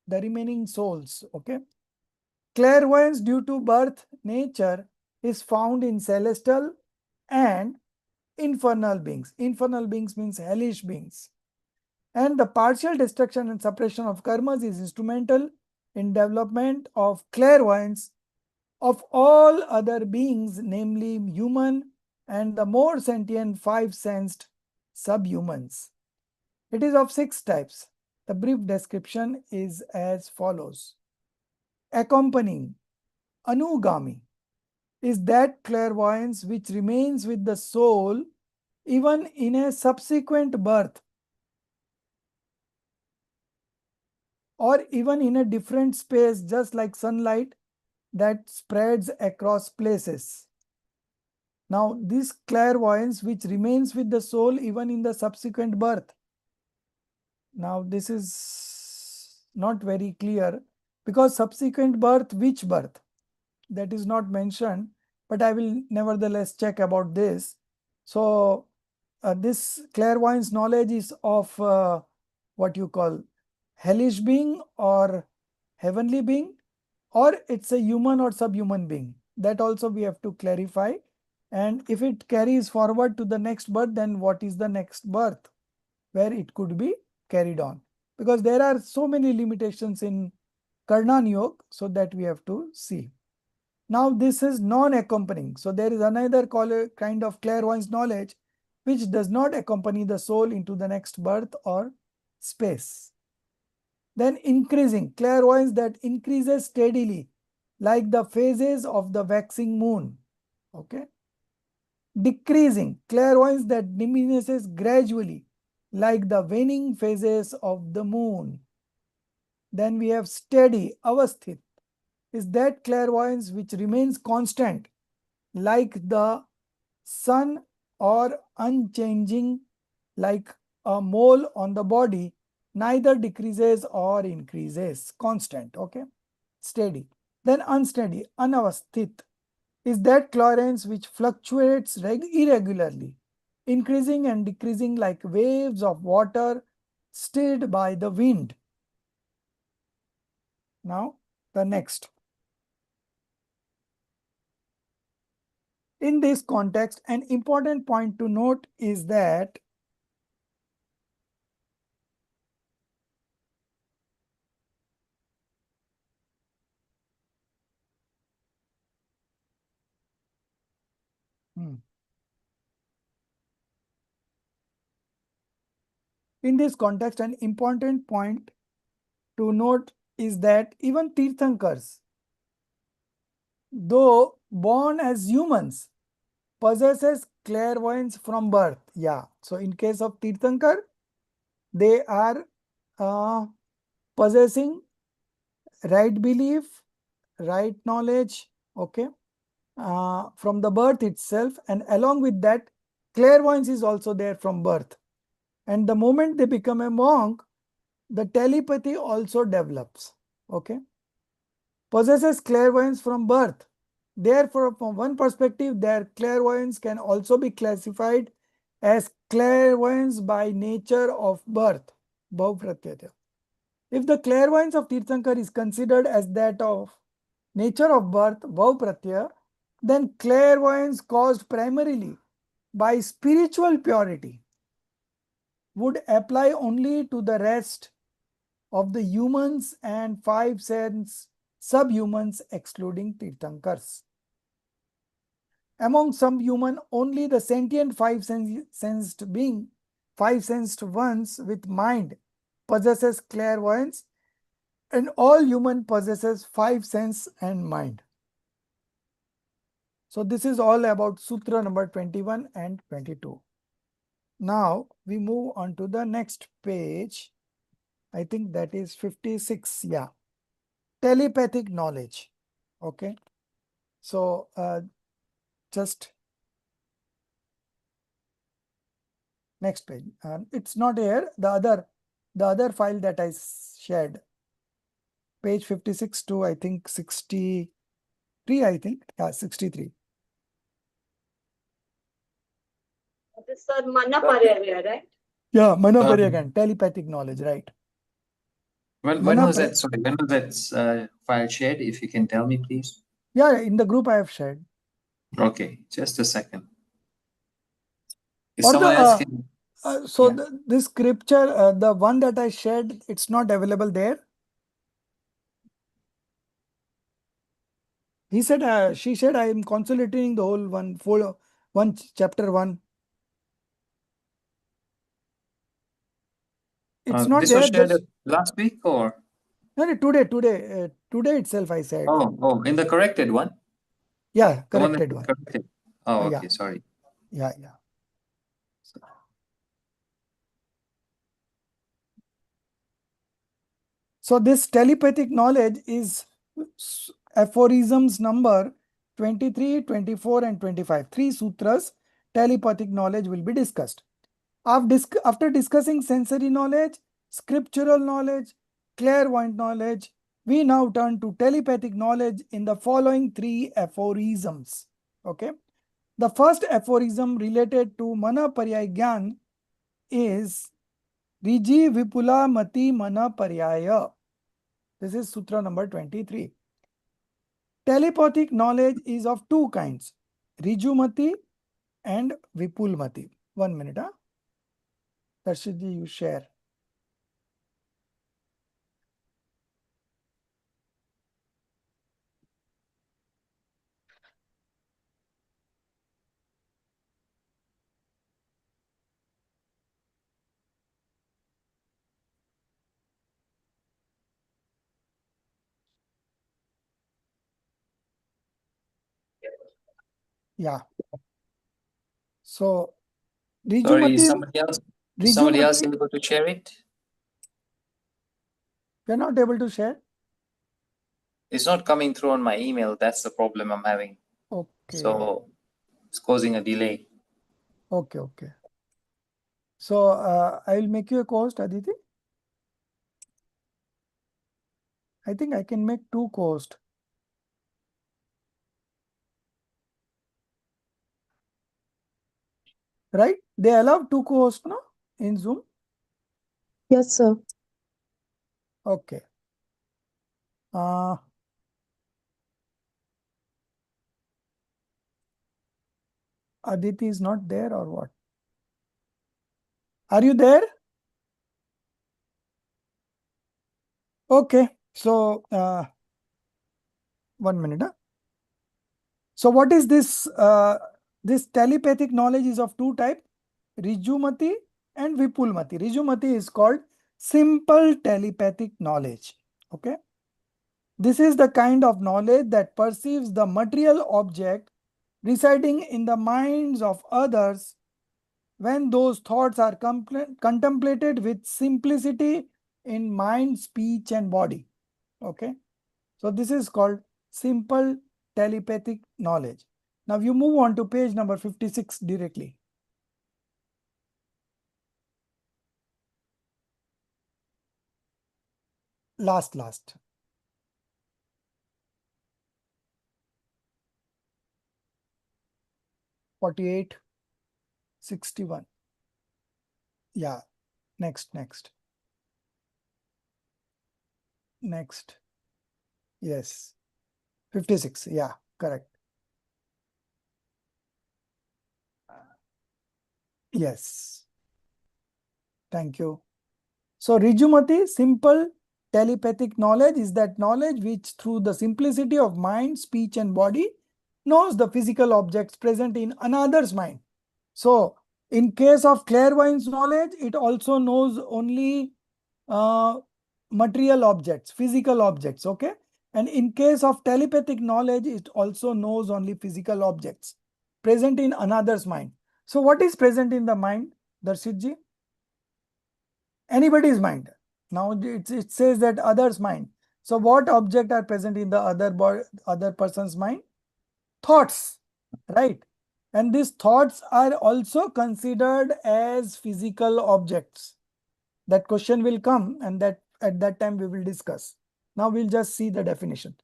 remaining souls. Okay. Clairvoyance due to birth nature is found in celestial and infernal beings. Infernal beings means hellish beings. And the partial destruction and suppression of karmas is instrumental in development of clairvoyance of all other beings, namely human and the more sentient five-sensed subhumans. It is of 6 types. The brief description is as follows. Accompanying, anugami, is that clairvoyance which remains with the soul even in a subsequent birth or even in a different space, just like sunlight that spreads across places. Now, this clairvoyance which remains with the soul even in the subsequent birth. Now, this is not very clear, because subsequent birth, which birth? That is not mentioned, but I will nevertheless check about this. So, this clairvoyance knowledge is of what you call hellish being or heavenly being, or it's a human or subhuman being. That also we have to clarify. And if it carries forward to the next birth, then what is the next birth where it could be carried on? Because there are so many limitations in Karnan Yoga, so that we have to see. Now this is non-accompanying. So there is another kind of clairvoyance knowledge which does not accompany the soul into the next birth or space. Then increasing, clairvoyance that increases steadily, like the phases of the waxing moon. Okay. Decreasing, clairvoyance that diminishes gradually, like the waning phases of the moon. Then we have steady, avasthit, is that clairvoyance which remains constant, like the sun, or unchanging, like a mole on the body, neither decreases or increases, constant, okay, steady. Then unsteady, anavasthit, is that clairvoyance which fluctuates irregularly, increasing and decreasing like waves of water stirred by the wind. Now, the next. In this context, an important point to note is that in this context, an important point to note is that even Tirthankars, though born as humans, possesses clairvoyance from birth. Yeah. So in case of Tirthankar, they are possessing right belief, right knowledge, okay, from the birth itself, and along with that, clairvoyance is also there from birth. And the moment they become a monk, the telepathy also develops, okay. Possesses clairvoyance from birth. Therefore, from one perspective, their clairvoyance can also be classified as clairvoyance by nature of birth, Bhav Pratyaya. If the clairvoyance of Tirthankar is considered as that of nature of birth, Bhav Pratyaya, then clairvoyance caused primarily by spiritual purity would apply only to the rest of the humans and 5 sense subhumans excluding Tirthankars. Among some human, only the sentient 5 sensed being, 5 sensed ones with mind possesses clairvoyance, and all human possesses 5 sense and mind. So this is all about Sutra number 21 and 22. Now we move on to the next page. I think that is 56. Yeah. Telepathic knowledge. Okay. So just next page. It's not here. The other file that I shared. Page 56 to I think 63. I think. Yeah, 63. This is Manaparya, right? Yeah, Manaparyagan, telepathic knowledge, right? When was that? Sorry, when was that file shared? If you can tell me, please. Yeah, in the group I have shared. Okay, just a second. If Or someone else can. this scripture, the one that I shared, it's not available there. He said, she said, I am consolidating the whole one chapter 1. It's not This there. was shared last week or? No, today itself I said. Oh, in the corrected one? Yeah, The corrected one. one. Corrected. Oh, Yeah. okay, sorry. Yeah. So this telepathic knowledge is aphorisms number 23, 24 and 25. 3 sutras, telepathic knowledge will be discussed. After discussing sensory knowledge, scriptural knowledge, clairvoyant knowledge, we now turn to telepathic knowledge in the following 3 aphorisms. Okay. The first aphorism related to Mana Paryay Gyan is Riji Vipula Mati Mana Paryaya. This is Sutra number 23. Telepathic knowledge is of 2 kinds, Rijumati and Vipulmati. 1 minute. Darshitji, you share. Yeah. So, Sorry, is Rijumati, somebody else Rijumati, able to share it? you're not able to share? It's not coming through on my email. That's the problem I'm having. Okay. So it's causing a delay. Okay, okay. So, I will make you a co-host, Aditi. I think I can make 2 co-hosts. Right? They allow 2 co-hosts, no? In Zoom? Yes, sir. Okay. Aditi is not there or what? Are you there? Okay. So, 1 minute. So, what is this? This telepathic knowledge is of 2 types, Rijumati and Vipulmati. Rijumati is called simple telepathic knowledge. Okay. This is the kind of knowledge that perceives the material object residing in the minds of others when those thoughts are contemplated with simplicity in mind, speech, and body. Okay. So this is called simple telepathic knowledge. Now you move on to page number 56 directly. Last. 48, 61. Yeah. Next. Yes. 56. Yeah, correct. Yes. Thank you. So Rijumati, simple telepathic knowledge is that knowledge which through the simplicity of mind, speech and body knows the physical objects present in another's mind. So in case of clairvoyance knowledge, it also knows only material objects, physical objects, okay? And in case of telepathic knowledge, it also knows only physical objects present in another's mind. So what is present in the mind, Darshitji? Anybody's mind. Now it says that other's mind. So what object are present in the other person's mind? Thoughts, right? And these thoughts are also considered as physical objects. That question will come, and that at that time we will discuss. Now we'll just see the definition.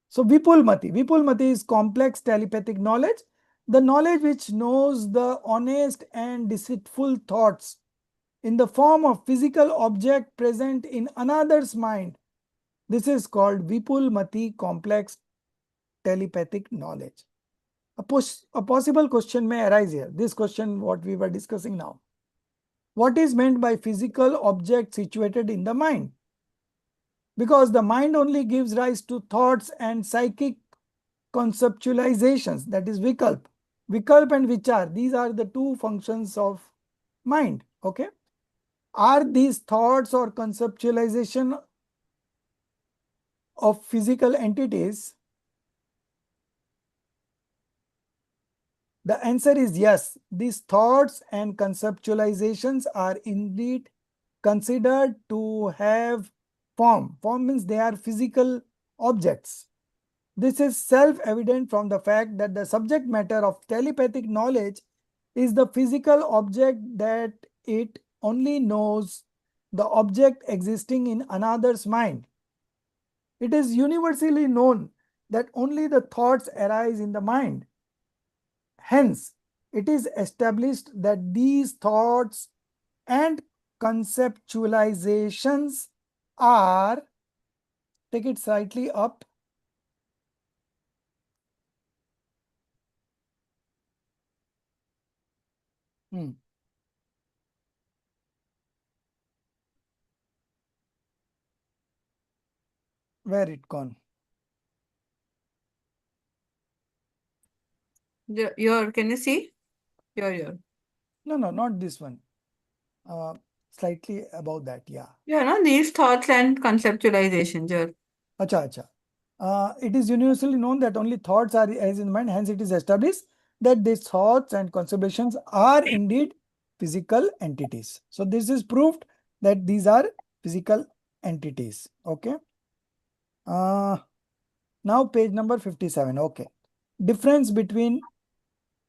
So Vipulmati is complex telepathic knowledge, the knowledge which knows the honest and deceitful thoughts in the form of physical object present in another's mind. This is called Vipulmati complex telepathic knowledge. A possible question may arise here. This question what we were discussing now. What is meant by physical object situated in the mind? Because the mind only gives rise to thoughts and psychic conceptualizations, that is vikalp. Vikalp and vichar, these are the 2 functions of mind, okay? Are these thoughts or conceptualization of physical entities? The answer is yes. These thoughts and conceptualizations are indeed considered to have form. Form means they are physical objects. This is self-evident from the fact that the subject matter of telepathic knowledge is the physical object, that it only knows the object existing in another's mind. It is universally known that only the thoughts arise in the mind. Hence, it is established that these thoughts and conceptualizations are, take it slightly up, where it gone? Can you see? Your. No, not this one. Slightly above that, yeah. Yeah, no, these thoughts and conceptualizations. Your. Acha. It is universally known that only thoughts are as in mind, hence it is established that these thoughts and conceptions are indeed physical entities. So this is proved that these are physical entities. Okay. Now page number 57. Okay. Difference between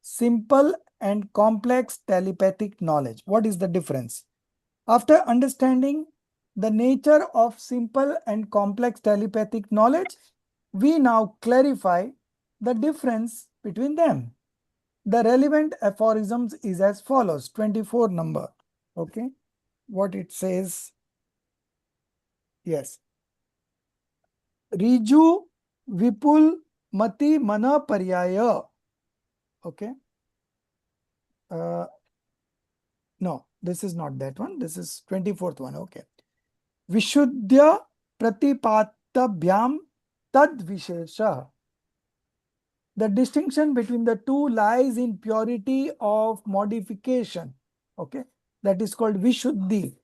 simple and complex telepathic knowledge. What is the difference? After understanding the nature of simple and complex telepathic knowledge, we now clarify the difference between them. The relevant aphorisms is as follows, 24 number. Okay. What it says? Yes. Riju Vipul Mati Mana Paryaya. Okay. No, this is not that one. This is 24th one. Okay. Vishuddhya Pratipatabhyam Tad Vishesha. The distinction between the two lies in purity of modification. Okay. That is called Vishuddhi,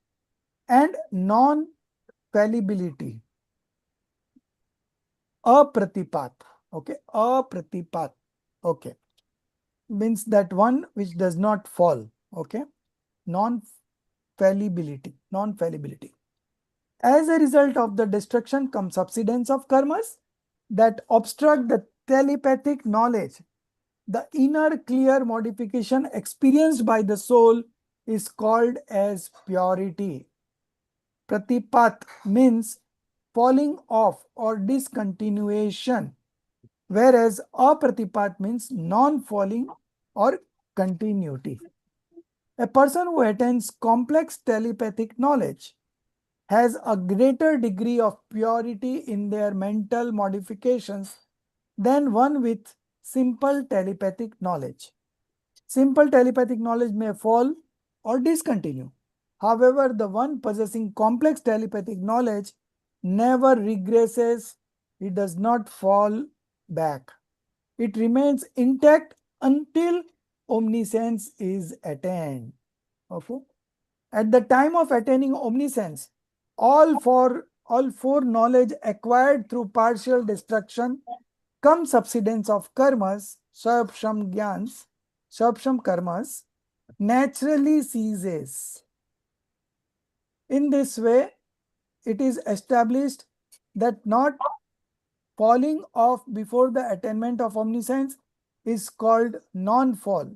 and non-fallibility. Apratipat. Okay. Apratipat. Okay. Means that one which does not fall. Okay. Non-fallibility. Non-fallibility. As a result of the destruction comes subsidence of karmas that obstruct the telepathic knowledge. The inner clear modification experienced by the soul is called as purity. Pratipat means falling off or discontinuation, whereas apratipat means non-falling or continuity. A person who attains complex telepathic knowledge has a greater degree of purity in their mental modifications than one with simple telepathic knowledge. Simple telepathic knowledge may fall or discontinue. However, the one possessing complex telepathic knowledge never regresses, it does not fall back. It remains intact until omniscience is attained. Okay. At the time of attaining omniscience, all four knowledge acquired through partial destruction come subsidence of karmas, sarvsham gyans, sarvsham karmas, naturally ceases. In this way, it is established that not falling off before the attainment of omniscience is called non-fall,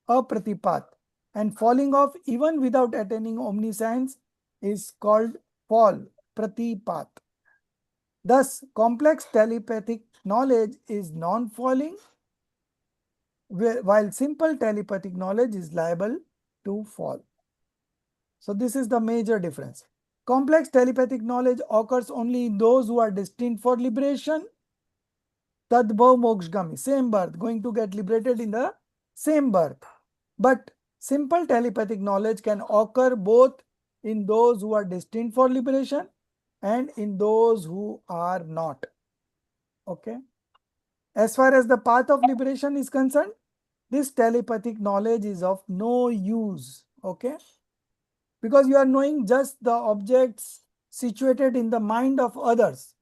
apratipat, and falling off even without attaining omniscience is called fall, pratipat. Thus, complex telepathic knowledge is non-falling, while simple telepathic knowledge is liable to fall. So this is the major difference. Complex telepathic knowledge occurs only in those who are destined for liberation. Tadbhav mokshgami, same birth, going to get liberated in the same birth. But simple telepathic knowledge can occur both in those who are destined for liberation and in those who are not. Okay. As far as the path of liberation is concerned, this telepathic knowledge is of no use. Okay. Because you are knowing just the objects situated in the mind of others.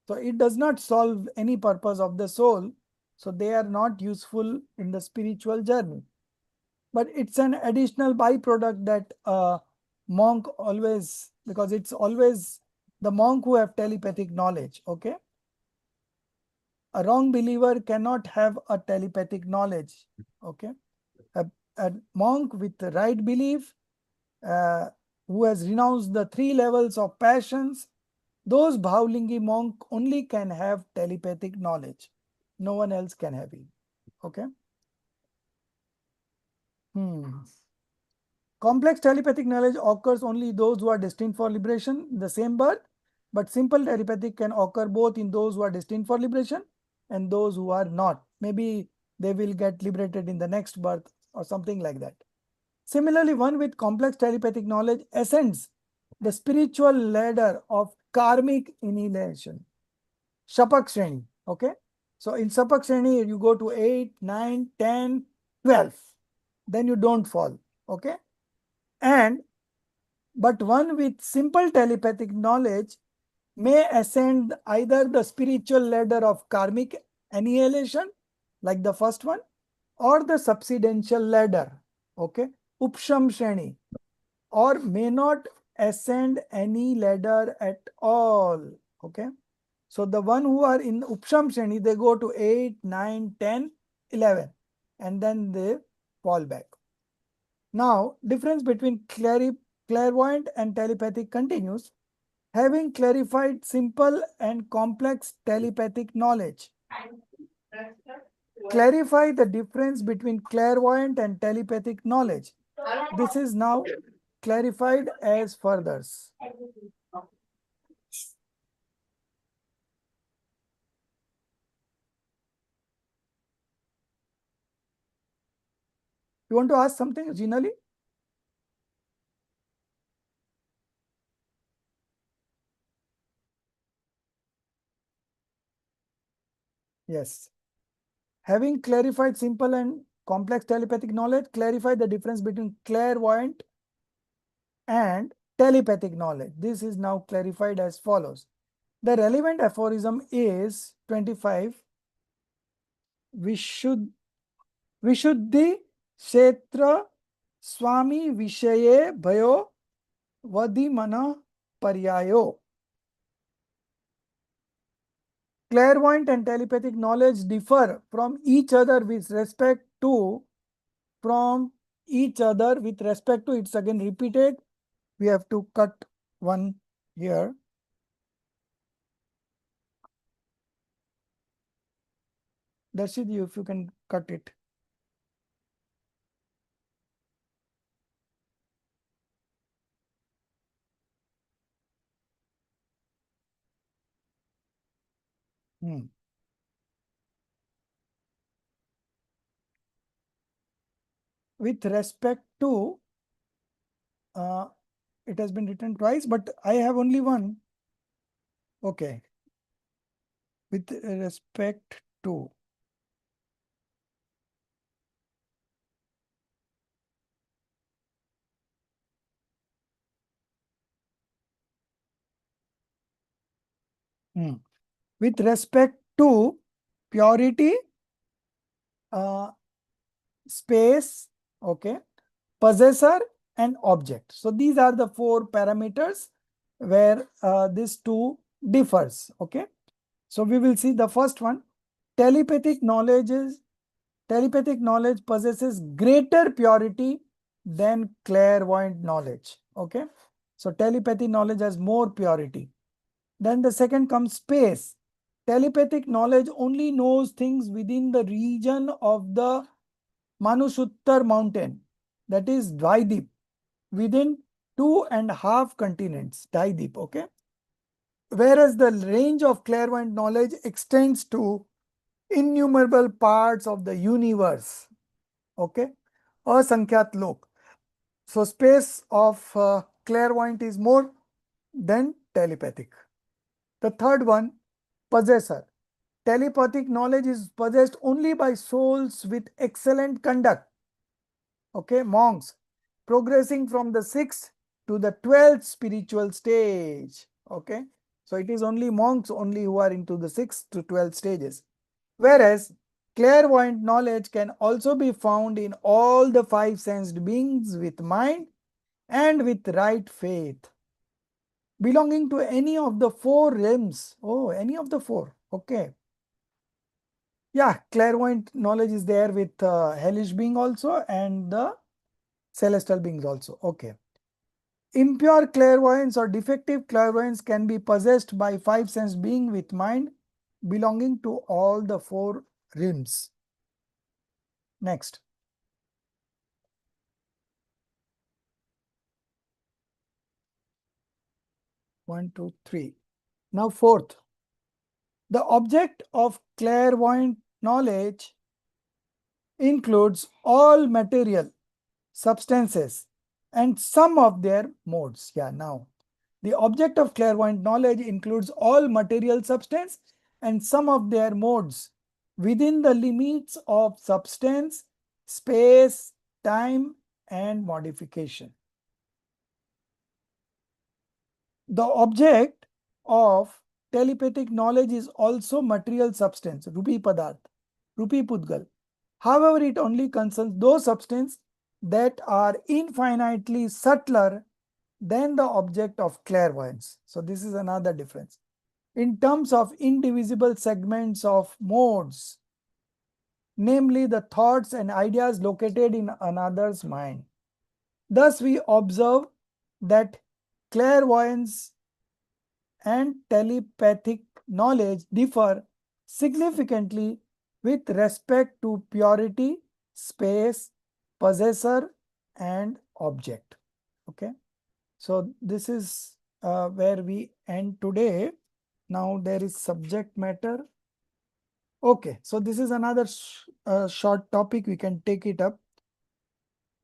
So it does not solve any purpose of the soul. So they are not useful in the spiritual journey. But it's an additional byproduct that a monk always, because it's always the monk who have telepathic knowledge. Okay. A wrong believer cannot have a telepathic knowledge. Okay. A monk with the right belief, who has renounced the 3 levels of passions, those Bhavlingi monk only can have telepathic knowledge. No one else can have it. Okay. Complex telepathic knowledge occurs only those who are destined for liberation in the same birth, but simple telepathic can occur both in those who are destined for liberation and those who are not. Maybe they will get liberated in the next birth or something like that. Similarly, one with complex telepathic knowledge ascends the spiritual ladder of karmic annihilation. Shapak Shreni. Okay. So in Shapak Shreni, you go to 8, 9, 10, 12. Then you don't fall. Okay. But one with simple telepathic knowledge may ascend either the spiritual ladder of karmic annihilation like the first one, or the subsidential ladder, okay, upsham shreni, or may not ascend any ladder at all, okay. So the one who are in upsham shreni, they go to 8, 9, 10, 11, and then they fall back. Now, difference between clairvoyant and telepathic continues. Having clarified simple and complex telepathic knowledge, clarify the difference between clairvoyant and telepathic knowledge. This is now clarified as furthers. You want to ask something, Jinali? Yes. Having clarified simple and complex telepathic knowledge, clarify the difference between clairvoyant and telepathic knowledge. This is now clarified as follows. The relevant aphorism is 25. Vishuddhi Kshetra Swami Vishaye Bhayo Vadimana Paryayo. Clairvoyant and telepathic knowledge differ from each other with respect to it's again repeated. We have to cut one here. Darshit, if you can cut it. With respect to, it has been written twice, but I have only one. Okay. With respect to. With respect to purity, space, okay, possessor and object. So these are the 4 parameters where these two differs, okay. So we will see the first one. Telepathic knowledge possesses greater purity than clairvoyant knowledge, okay. So telepathy knowledge has more purity. Then the second comes space. Telepathic knowledge only knows things within the region of the Manushuttar mountain, that is Dvaidip, within 2.5 continents, Dvaidip, okay. Whereas the range of clairvoyant knowledge extends to innumerable parts of the universe, okay. Asankhyat lok. So space of clairvoyant is more than telepathic. The third one, possessor. Telepathic knowledge is possessed only by souls with excellent conduct, okay, monks, progressing from the 6th to the 12th spiritual stage, okay. So it is only monks only who are into the 6th to 12th stages. Whereas clairvoyant knowledge can also be found in all the 5 sensed beings with mind and with right faith, belonging to any of the 4 realms. Oh, any of the 4, okay. Yeah, clairvoyant knowledge is there with hellish being also and the celestial beings also, okay. Impure clairvoyance or defective clairvoyance can be possessed by 5 sense being with mind belonging to all the 4 realms. Next. One, two, three. Now fourth. The object of clairvoyant knowledge includes all material substances and some of their modes. Yeah, now the object of clairvoyant knowledge includes all material substance and some of their modes within the limits of substance, space, time, and modification. The object of telepathic knowledge is also material substance, Rupi Padarth. Rupi Pudgal. However, it only concerns those substances that are infinitely subtler than the object of clairvoyance. So this is another difference. In terms of indivisible segments of modes, namely the thoughts and ideas located in another's mind. Thus, we observe that clairvoyance and telepathic knowledge differ significantly with respect to purity, space, possessor, and object. Okay, so this is where we end today. Now there is subject matter. Okay, so this is another short topic, we can take it up.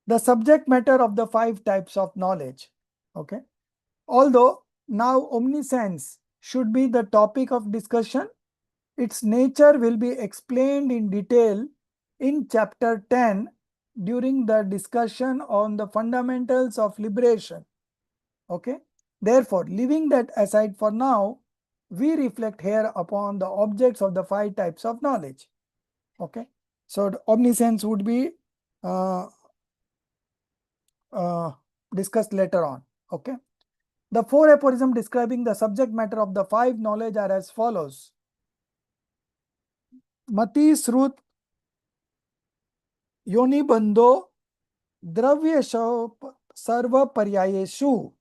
The subject matter of the 5 types of knowledge. Okay, although now omniscience should be the topic of discussion, its nature will be explained in detail in chapter 10 during the discussion on the fundamentals of liberation. Okay, therefore, leaving that aside for now, we reflect here upon the objects of the 5 types of knowledge. Okay, so the omniscience would be discussed later on. Okay, the 4 aphorisms describing the subject matter of the 5 knowledge are as follows. Mati Srut Yoni Bando Dravya Sarva Paryayeshu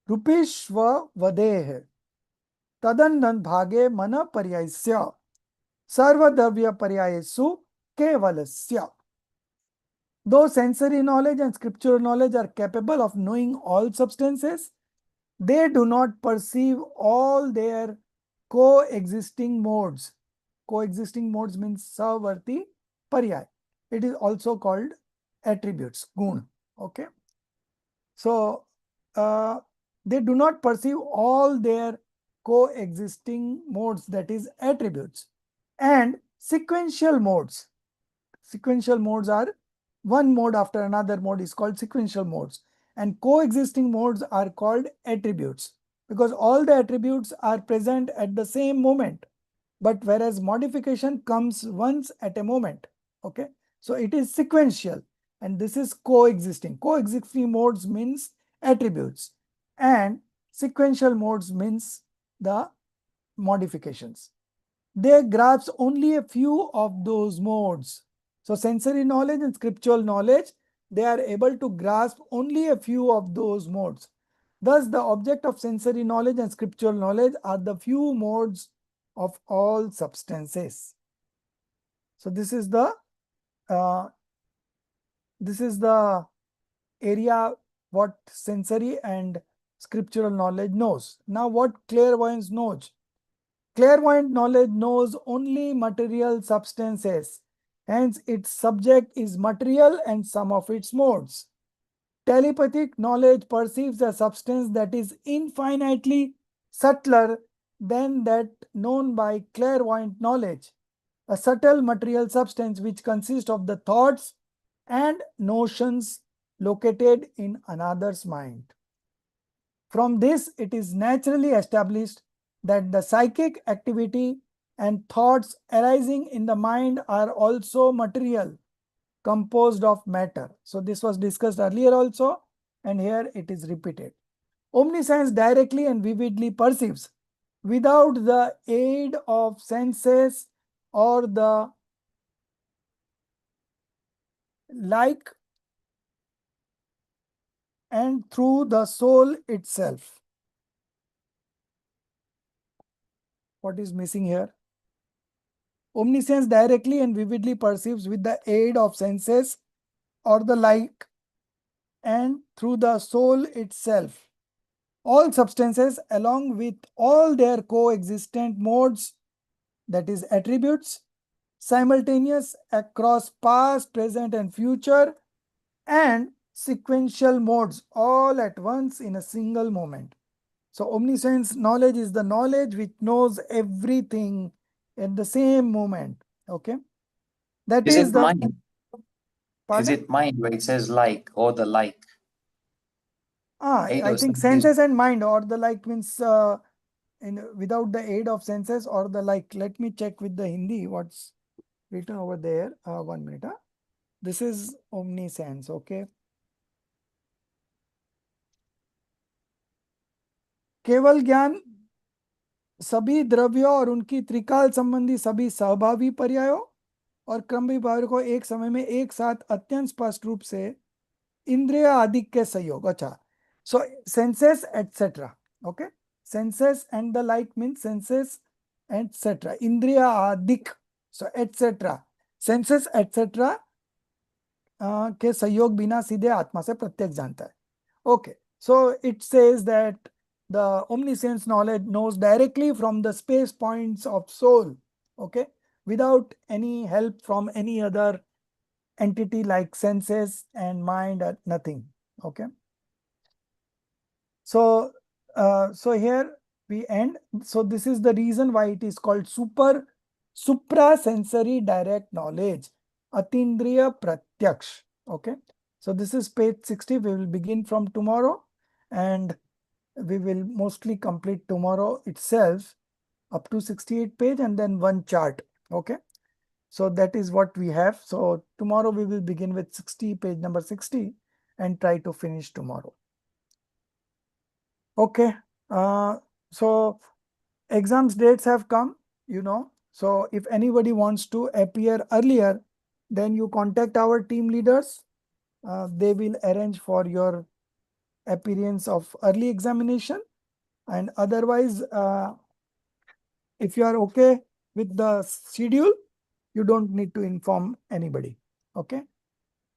Rupeshva Vadeh Tadandan Bhage Mana Paryayasya Sarva Dravya Paryayesu Kevalasya. Though sensory knowledge and scriptural knowledge are capable of knowing all substances, they do not perceive all their coexisting modes. Coexisting modes means savarti paryay. It is also called attributes, gun. Okay. So, they do not perceive all their coexisting modes, that is attributes, and sequential modes. Sequential modes are one mode after another mode is called sequential modes, and coexisting modes are called attributes, because all the attributes are present at the same moment, but whereas modification comes once at a moment. Okay, so it is sequential, and this is coexisting. Coexisting modes means attributes, and sequential modes means the modifications. They grasp only a few of those modes. So sensory knowledge and scriptural knowledge, they are able to grasp only a few of those modes. Thus, the object of sensory knowledge and scriptural knowledge are the few modes of all substances. So this is the area what sensory and scriptural knowledge knows. Now, what clairvoyance knows? Clairvoyant knowledge knows only material substances. Hence, its subject is material and some of its modes. Telepathic knowledge perceives a substance that is infinitely subtler than that known by clairvoyant knowledge, a subtle material substance which consists of the thoughts and notions located in another's mind. From this, it is naturally established that the psychic activity and thoughts arising in the mind are also material, composed of matter. So this was discussed earlier also, and here it is repeated. Omniscience directly and vividly perceives, without the aid of senses or the like, and through the soul itself. What is missing here? Omniscience directly and vividly perceives with the aid of senses or the like, and through the soul itself, all substances along with all their coexistent modes, that is attributes, simultaneous across past, present and future, and sequential modes all at once in a single moment. So omniscience knowledge is the knowledge which knows everything at the same moment. Okay, that Is is it the mind? Is pardon? it mind where it says like or the like? Eight I or think something is- senses and mind or the like means without the aid of senses or the like. Let me check with the Hindi what's written over there. 1 minute. This is omniscience. Okay. केवल ज्ञान सभी द्रव्यों और उनकी त्रिकाल संबंधी सभी सहभावी पर्यायों और क्रम विभाजक को एक समय में एक साथ अत्यंत स्पष्ट रूप से इंद्रिय आदि के सहयोग. अच्छा, so senses etcetera. Okay, senses and the like means senses etcetera, इंद्रिय आदिक, सो एटसेट्रा, सेंसेस एटसेट्रा के सहयोग बिना सीधे आत्मा से प्रत्येक जानता है. Okay, so it says that the omniscience knowledge knows directly from the space points of soul, okay, without any help from any other entity like senses and mind or nothing. Okay. So, so here we end. So this is the reason why it is called suprasensory direct knowledge, atindriya pratyaksh. Okay. So this is page 60. We will begin from tomorrow, and we will mostly complete tomorrow itself up to 68 page and then one chart. Okay. So that is what we have. So tomorrow we will begin with 60, page number 60, and try to finish tomorrow. Okay. So exams dates have come, you know. So if anybody wants to appear earlier, then you contact our team leaders. They will arrange for your appearance of early examination. And otherwise, if you are okay with the schedule, you don't need to inform anybody. Okay.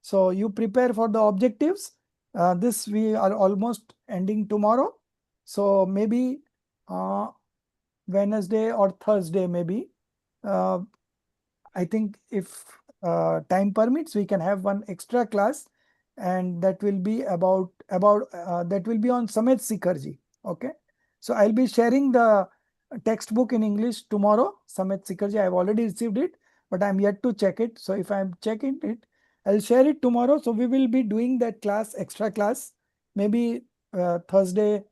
So you prepare for the objectives. This we are almost ending tomorrow. So maybe Wednesday or Thursday, maybe. I think if time permits, we can have one extra class, and that will be about that will be on Samet Sikharji. Okay. So I'll be sharing the textbook in English tomorrow. Samet Sikharji, I've already received it, but I'm yet to check it. So if I'm checking it, I'll share it tomorrow. So we will be doing that class, extra class, maybe Thursday,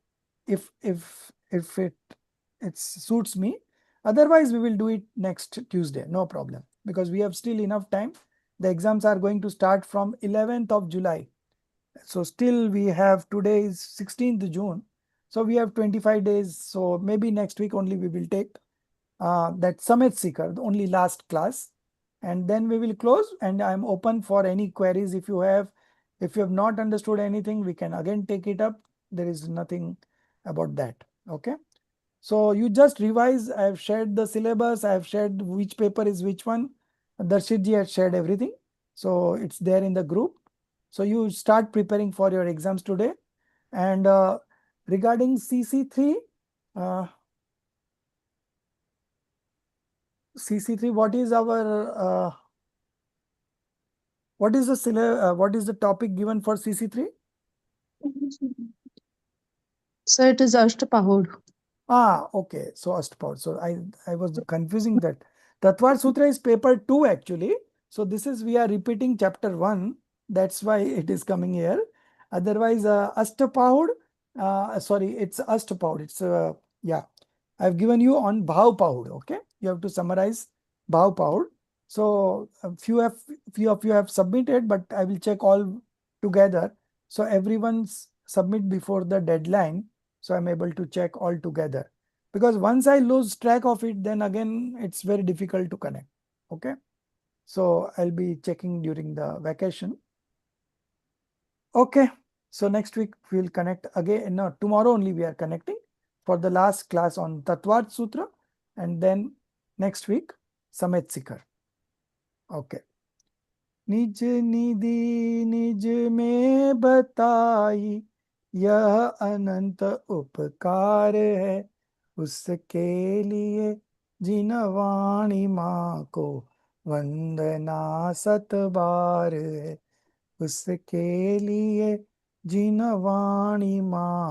if it suits me. Otherwise, we will do it next Tuesday, no problem, because we have still enough time. The exams are going to start from 11th of July. So still we have, today is 16th June. So we have 25 days. So maybe next week only we will take that Samet Seeker, the only last class. And then we will close, and I'm open for any queries. If you have not understood anything, we can again take it up. There is nothing about that. Okay. So you just revise. I have shared the syllabus. I have shared which paper is which one. Darshitji has shared everything. So it's there in the group. So you start preparing for your exams today. And regarding CC3, what is our what is the topic given for CC3? So it is Ashtapahod. Okay. So Ashtapahod. So I was confusing that. Tatvar Sutra is paper 2 actually. So this is, we are repeating chapter 1. That's why it is coming here. Otherwise, Ashtapahod, sorry, it's Ashtapahod. It's, yeah. I've given you on Bhav Pahud. Okay. You have to summarize Bhav Pahud. So few of you have submitted, but I will check all together. So everyone's submit before the deadline. So I'm able to check all together, because once I lose track of it, then again, it's very difficult to connect. Okay. So I'll be checking during the vacation. Okay. So next week we'll connect again. No, tomorrow only we are connecting for the last class on Tatvat Sutra, and then next week Samet Sikar. Okay. निज निधि निज में बताई, यह अनंत उपकार है, उसके लिए जिन वाणी माँ को वंदना सत बार है, उसके लिए जिन वाणी माँ